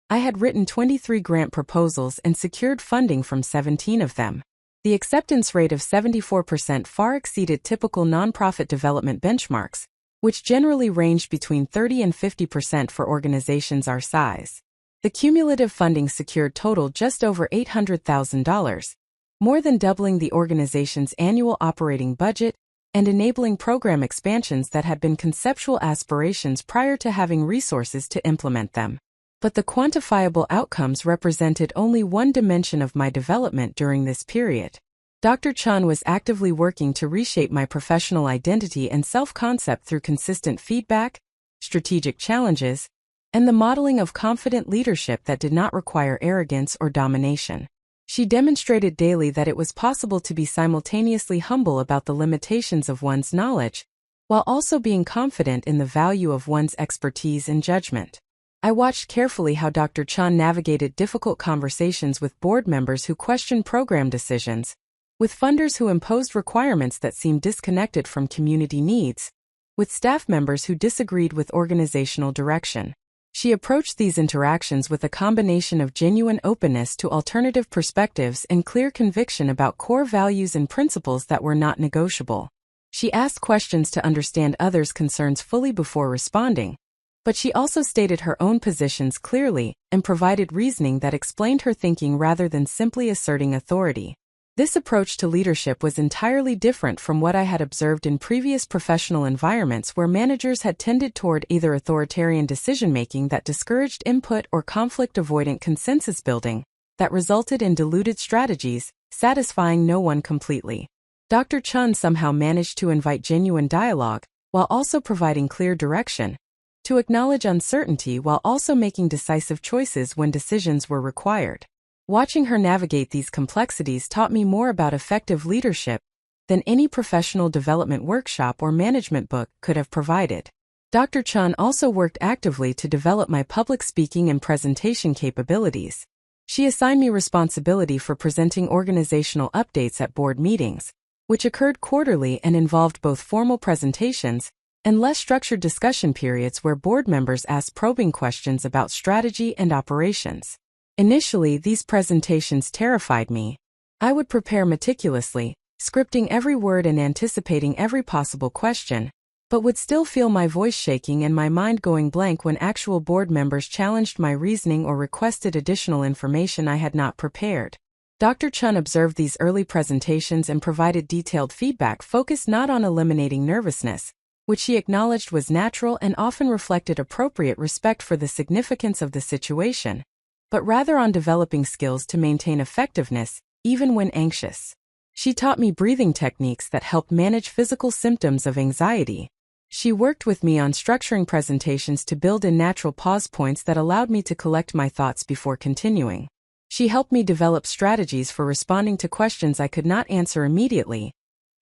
I had written 23 grant proposals and secured funding from 17 of them. The acceptance rate of 74% far exceeded typical nonprofit development benchmarks, which generally ranged between 30 and 50% for organizations our size. The cumulative funding secured totaled just over $800,000, more than doubling the organization's annual operating budget and enabling program expansions that had been conceptual aspirations prior to having resources to implement them. But the quantifiable outcomes represented only one dimension of my development during this period. Dr. Chun was actively working to reshape my professional identity and self-concept through consistent feedback, strategic challenges, and the modeling of confident leadership that did not require arrogance or domination. She demonstrated daily that it was possible to be simultaneously humble about the limitations of one's knowledge, while also being confident in the value of one's expertise and judgment. I watched carefully how Dr. Chun navigated difficult conversations with board members who questioned program decisions, with funders who imposed requirements that seemed disconnected from community needs, with staff members who disagreed with organizational direction. She approached these interactions with a combination of genuine openness to alternative perspectives and clear conviction about core values and principles that were not negotiable. She asked questions to understand others' concerns fully before responding, but she also stated her own positions clearly and provided reasoning that explained her thinking rather than simply asserting authority. This approach to leadership was entirely different from what I had observed in previous professional environments where managers had tended toward either authoritarian decision-making that discouraged input or conflict-avoidant consensus building that resulted in diluted strategies, satisfying no one completely. Dr. Chun somehow managed to invite genuine dialogue while also providing clear direction, to acknowledge uncertainty while also making decisive choices when decisions were required. Watching her navigate these complexities taught me more about effective leadership than any professional development workshop or management book could have provided. Dr. Chun also worked actively to develop my public speaking and presentation capabilities. She assigned me responsibility for presenting organizational updates at board meetings, which occurred quarterly and involved both formal presentations and less structured discussion periods where board members asked probing questions about strategy and operations. Initially, these presentations terrified me. I would prepare meticulously, scripting every word and anticipating every possible question, but would still feel my voice shaking and my mind going blank when actual board members challenged my reasoning or requested additional information I had not prepared. Dr. Chun observed these early presentations and provided detailed feedback focused not on eliminating nervousness, which she acknowledged was natural and often reflected appropriate respect for the significance of the situation, but rather on developing skills to maintain effectiveness, even when anxious. She taught me breathing techniques that helped manage physical symptoms of anxiety. She worked with me on structuring presentations to build in natural pause points that allowed me to collect my thoughts before continuing. She helped me develop strategies for responding to questions I could not answer immediately,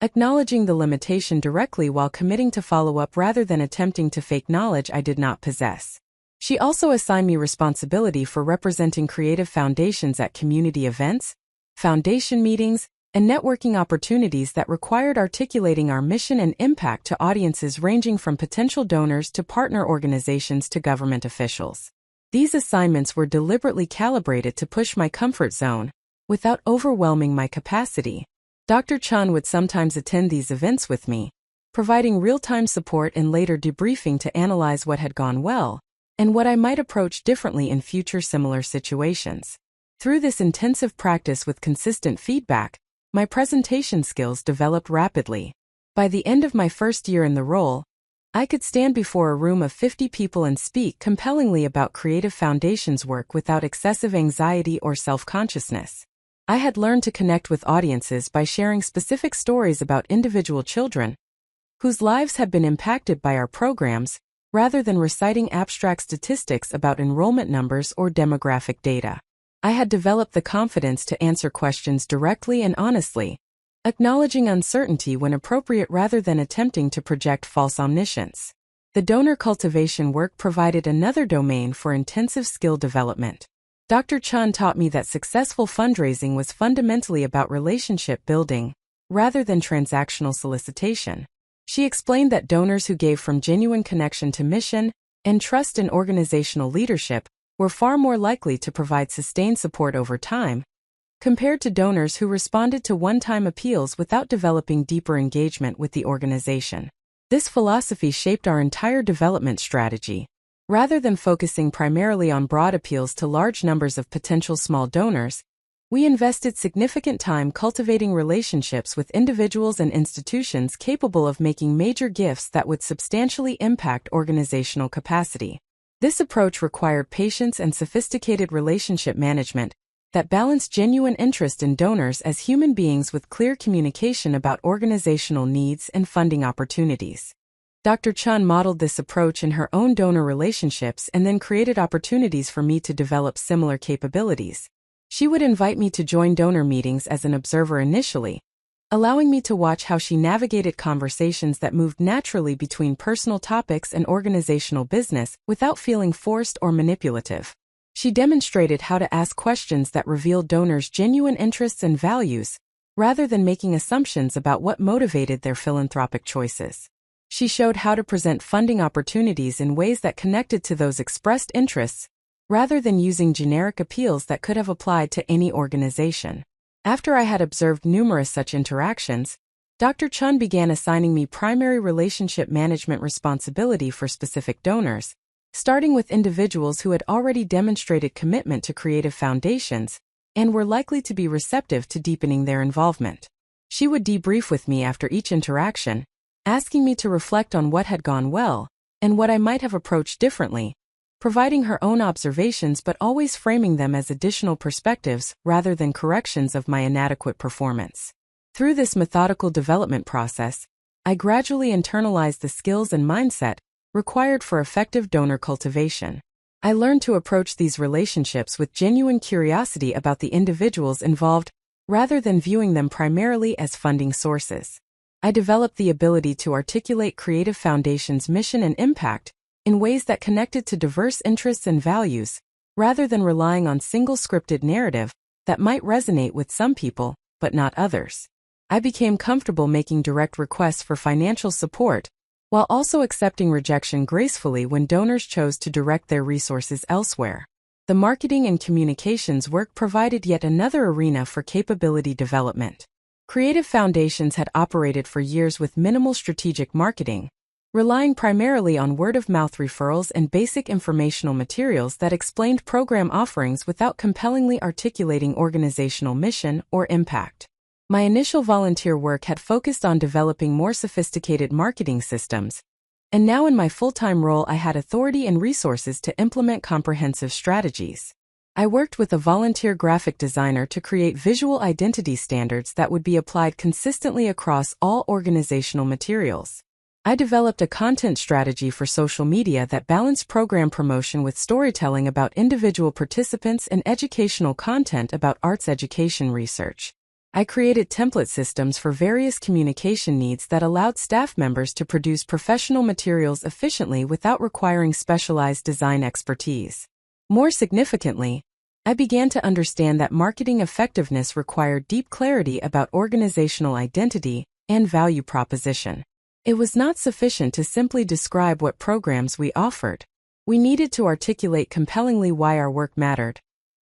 acknowledging the limitation directly while committing to follow up rather than attempting to fake knowledge I did not possess. She also assigned me responsibility for representing creative foundations at community events, foundation meetings, and networking opportunities that required articulating our mission and impact to audiences ranging from potential donors to partner organizations to government officials. These assignments were deliberately calibrated to push my comfort zone, without overwhelming my capacity. Dr. Chun would sometimes attend these events with me, providing real-time support and later debriefing to analyze what had gone well, and what I might approach differently in future similar situations. Through this intensive practice with consistent feedback, my presentation skills developed rapidly. By the end of my first year in the role, I could stand before a room of 50 people and speak compellingly about Creative Foundation's work without excessive anxiety or self-consciousness. I had learned to connect with audiences by sharing specific stories about individual children whose lives had been impacted by our programs, rather than reciting abstract statistics about enrollment numbers or demographic data. I had developed the confidence to answer questions directly and honestly, acknowledging uncertainty when appropriate rather than attempting to project false omniscience. The donor cultivation work provided another domain for intensive skill development. Dr. Chun taught me that successful fundraising was fundamentally about relationship building, rather than transactional solicitation. She explained that donors who gave from genuine connection to mission and trust in organizational leadership were far more likely to provide sustained support over time, compared to donors who responded to one-time appeals without developing deeper engagement with the organization. This philosophy shaped our entire development strategy. Rather than focusing primarily on broad appeals to large numbers of potential small donors, we invested significant time cultivating relationships with individuals and institutions capable of making major gifts that would substantially impact organizational capacity. This approach required patience and sophisticated relationship management that balanced genuine interest in donors as human beings with clear communication about organizational needs and funding opportunities. Dr. Chun modeled this approach in her own donor relationships and then created opportunities for me to develop similar capabilities. She would invite me to join donor meetings as an observer initially, allowing me to watch how she navigated conversations that moved naturally between personal topics and organizational business without feeling forced or manipulative. She demonstrated how to ask questions that revealed donors' genuine interests and values, rather than making assumptions about what motivated their philanthropic choices. She showed how to present funding opportunities in ways that connected to those expressed interests, rather than using generic appeals that could have applied to any organization. After I had observed numerous such interactions, Dr. Chun began assigning me primary relationship management responsibility for specific donors, starting with individuals who had already demonstrated commitment to creative foundations and were likely to be receptive to deepening their involvement. She would debrief with me after each interaction, asking me to reflect on what had gone well and what I might have approached differently, providing her own observations but always framing them as additional perspectives rather than corrections of my inadequate performance. Through this methodical development process, I gradually internalized the skills and mindset required for effective donor cultivation. I learned to approach these relationships with genuine curiosity about the individuals involved rather than viewing them primarily as funding sources. I developed the ability to articulate Creative Foundation's mission and impact in ways that connected to diverse interests and values, rather than relying on single scripted narrative that might resonate with some people, but not others. I became comfortable making direct requests for financial support, while also accepting rejection gracefully when donors chose to direct their resources elsewhere. The marketing and communications work provided yet another arena for capability development. Creative Foundations had operated for years with minimal strategic marketing, relying primarily on word-of-mouth referrals and basic informational materials that explained program offerings without compellingly articulating organizational mission or impact. My initial volunteer work had focused on developing more sophisticated marketing systems, and now in my full-time role I had authority and resources to implement comprehensive strategies. I worked with a volunteer graphic designer to create visual identity standards that would be applied consistently across all organizational materials. I developed a content strategy for social media that balanced program promotion with storytelling about individual participants and educational content about arts education research. I created template systems for various communication needs that allowed staff members to produce professional materials efficiently without requiring specialized design expertise. More significantly, I began to understand that marketing effectiveness required deep clarity about organizational identity and value proposition. It was not sufficient to simply describe what programs we offered. We needed to articulate compellingly why our work mattered,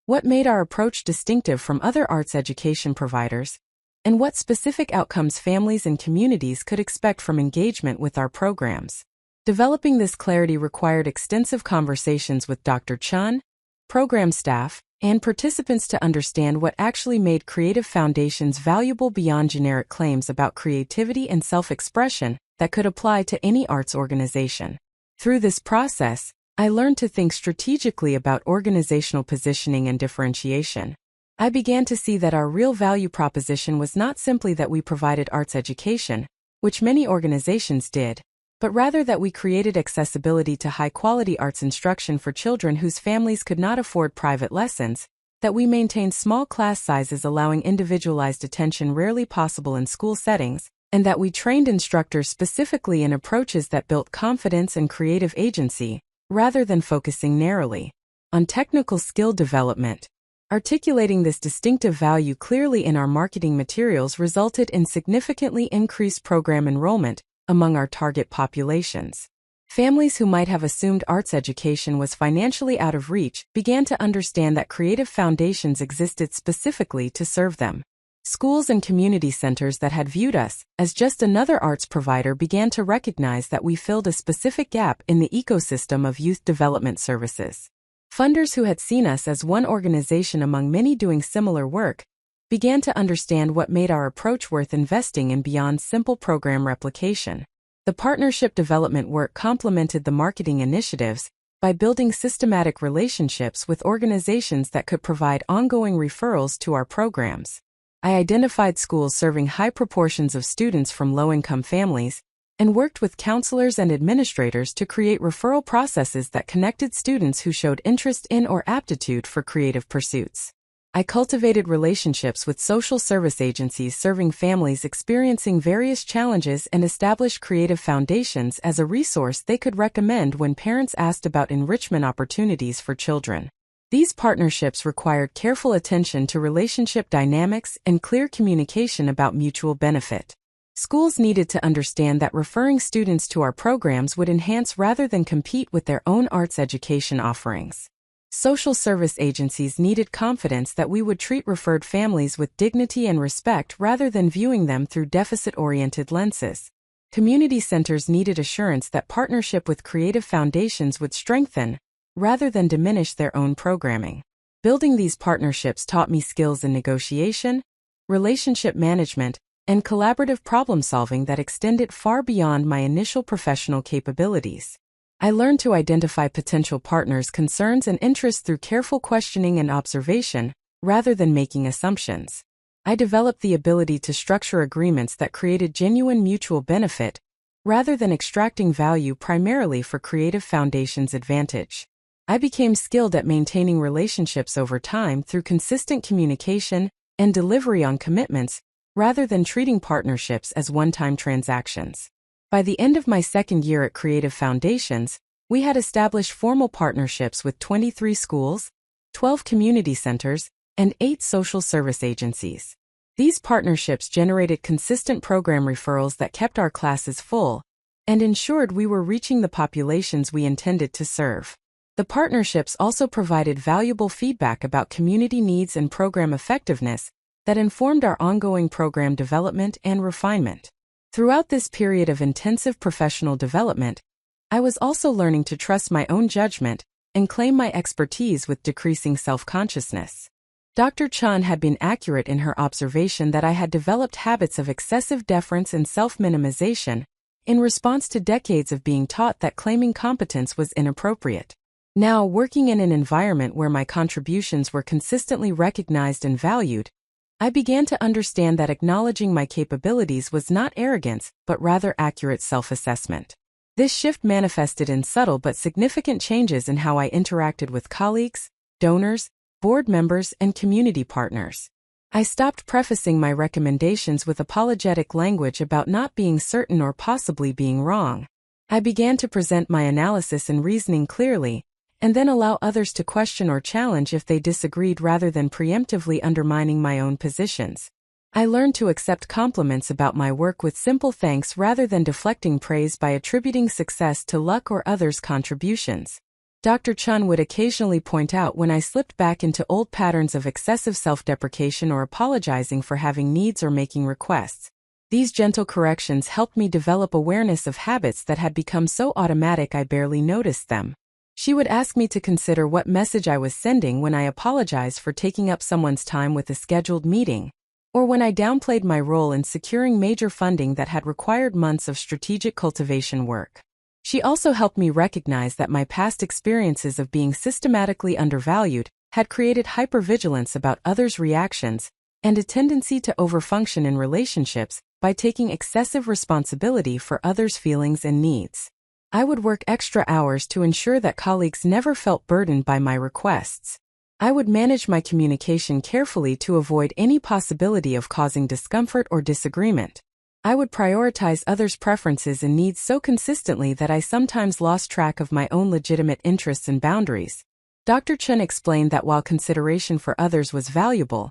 what made our approach distinctive from other arts education providers, and what specific outcomes families and communities could expect from engagement with our programs. Developing this clarity required extensive conversations with Dr. Chun, program staff, and participants to understand what actually made Creative Foundations valuable beyond generic claims about creativity and self-expression that could apply to any arts organization. Through this process, I learned to think strategically about organizational positioning and differentiation. I began to see that our real value proposition was not simply that we provided arts education, which many organizations did, but rather that we created accessibility to high-quality arts instruction for children whose families could not afford private lessons, that we maintained small class sizes allowing individualized attention rarely possible in school settings, and that we trained instructors specifically in approaches that built confidence and creative agency, rather than focusing narrowly on technical skill development. Articulating this distinctive value clearly in our marketing materials resulted in significantly increased program enrollment among our target populations. Families who might have assumed arts education was financially out of reach began to understand that Creative Foundations existed specifically to serve them. Schools and community centers that had viewed us as just another arts provider began to recognize that we filled a specific gap in the ecosystem of youth development services. Funders who had seen us as one organization among many doing similar work began to understand what made our approach worth investing in beyond simple program replication. The partnership development work complemented the marketing initiatives by building systematic relationships with organizations that could provide ongoing referrals to our programs. I identified schools serving high proportions of students from low-income families and worked with counselors and administrators to create referral processes that connected students who showed interest in or aptitude for creative pursuits. I cultivated relationships with social service agencies serving families experiencing various challenges and established Creative Foundations as a resource they could recommend when parents asked about enrichment opportunities for children. These partnerships required careful attention to relationship dynamics and clear communication about mutual benefit. Schools needed to understand that referring students to our programs would enhance rather than compete with their own arts education offerings. Social service agencies needed confidence that we would treat referred families with dignity and respect rather than viewing them through deficit-oriented lenses. Community centers needed assurance that partnership with creative foundations would strengthen, rather than diminish their own programming. Building these partnerships taught me skills in negotiation, relationship management, and collaborative problem-solving that extended far beyond my initial professional capabilities. I learned to identify potential partners' concerns and interests through careful questioning and observation, rather than making assumptions. I developed the ability to structure agreements that created genuine mutual benefit, rather than extracting value primarily for Creative Foundation's advantage. I became skilled at maintaining relationships over time through consistent communication and delivery on commitments, rather than treating partnerships as one-time transactions. By the end of my second year at Creative Foundations, we had established formal partnerships with 23 schools, 12 community centers, and 8 social service agencies. These partnerships generated consistent program referrals that kept our classes full and ensured we were reaching the populations we intended to serve. The partnerships also provided valuable feedback about community needs and program effectiveness that informed our ongoing program development and refinement. Throughout this period of intensive professional development, I was also learning to trust my own judgment and claim my expertise with decreasing self-consciousness. Dr. Chun had been accurate in her observation that I had developed habits of excessive deference and self-minimization in response to decades of being taught that claiming competence was inappropriate. Now, working in an environment where my contributions were consistently recognized and valued, I began to understand that acknowledging my capabilities was not arrogance, but rather accurate self-assessment. This shift manifested in subtle but significant changes in how I interacted with colleagues, donors, board members, and community partners. I stopped prefacing my recommendations with apologetic language about not being certain or possibly being wrong. I began to present my analysis and reasoning clearly, and then allow others to question or challenge if they disagreed rather than preemptively undermining my own positions. I learned to accept compliments about my work with simple thanks rather than deflecting praise by attributing success to luck or others' contributions. Dr. Chun would occasionally point out when I slipped back into old patterns of excessive self-deprecation or apologizing for having needs or making requests. These gentle corrections helped me develop awareness of habits that had become so automatic I barely noticed them. She would ask me to consider what message I was sending when I apologized for taking up someone's time with a scheduled meeting, or when I downplayed my role in securing major funding that had required months of strategic cultivation work. She also helped me recognize that my past experiences of being systematically undervalued had created hypervigilance about others' reactions and a tendency to overfunction in relationships by taking excessive responsibility for others' feelings and needs. I would work extra hours to ensure that colleagues never felt burdened by my requests. I would manage my communication carefully to avoid any possibility of causing discomfort or disagreement. I would prioritize others' preferences and needs so consistently that I sometimes lost track of my own legitimate interests and boundaries. Dr. Chun explained that while consideration for others was valuable,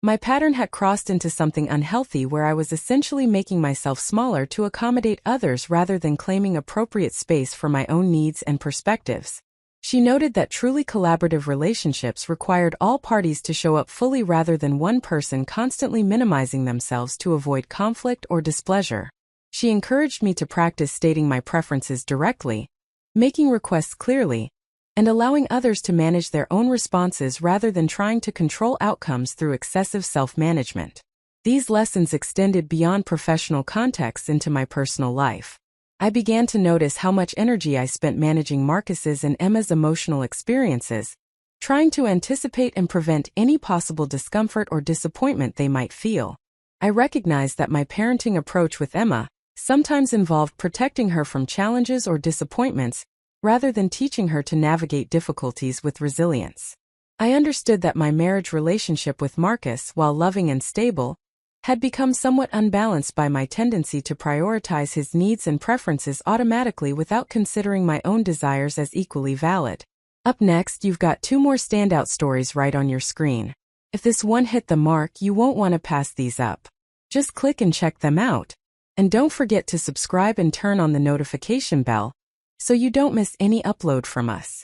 my pattern had crossed into something unhealthy where I was essentially making myself smaller to accommodate others rather than claiming appropriate space for my own needs and perspectives. She noted that truly collaborative relationships required all parties to show up fully rather than one person constantly minimizing themselves to avoid conflict or displeasure. She encouraged me to practice stating my preferences directly, making requests clearly, and allowing others to manage their own responses rather than trying to control outcomes through excessive self-management. These lessons extended beyond professional contexts into my personal life. I began to notice how much energy I spent managing Marcus's and Emma's emotional experiences, trying to anticipate and prevent any possible discomfort or disappointment they might feel. I recognized that my parenting approach with Emma sometimes involved protecting her from challenges or disappointments, rather than teaching her to navigate difficulties with resilience. I understood that my marriage relationship with Marcus, while loving and stable, had become somewhat unbalanced by my tendency to prioritize his needs and preferences automatically without considering my own desires as equally valid. Up next, you've got 2 more standout stories right on your screen. If this one hit the mark, you won't want to pass these up. Just click and check them out. And don't forget to subscribe and turn on the notification bell, so you don't miss any upload from us.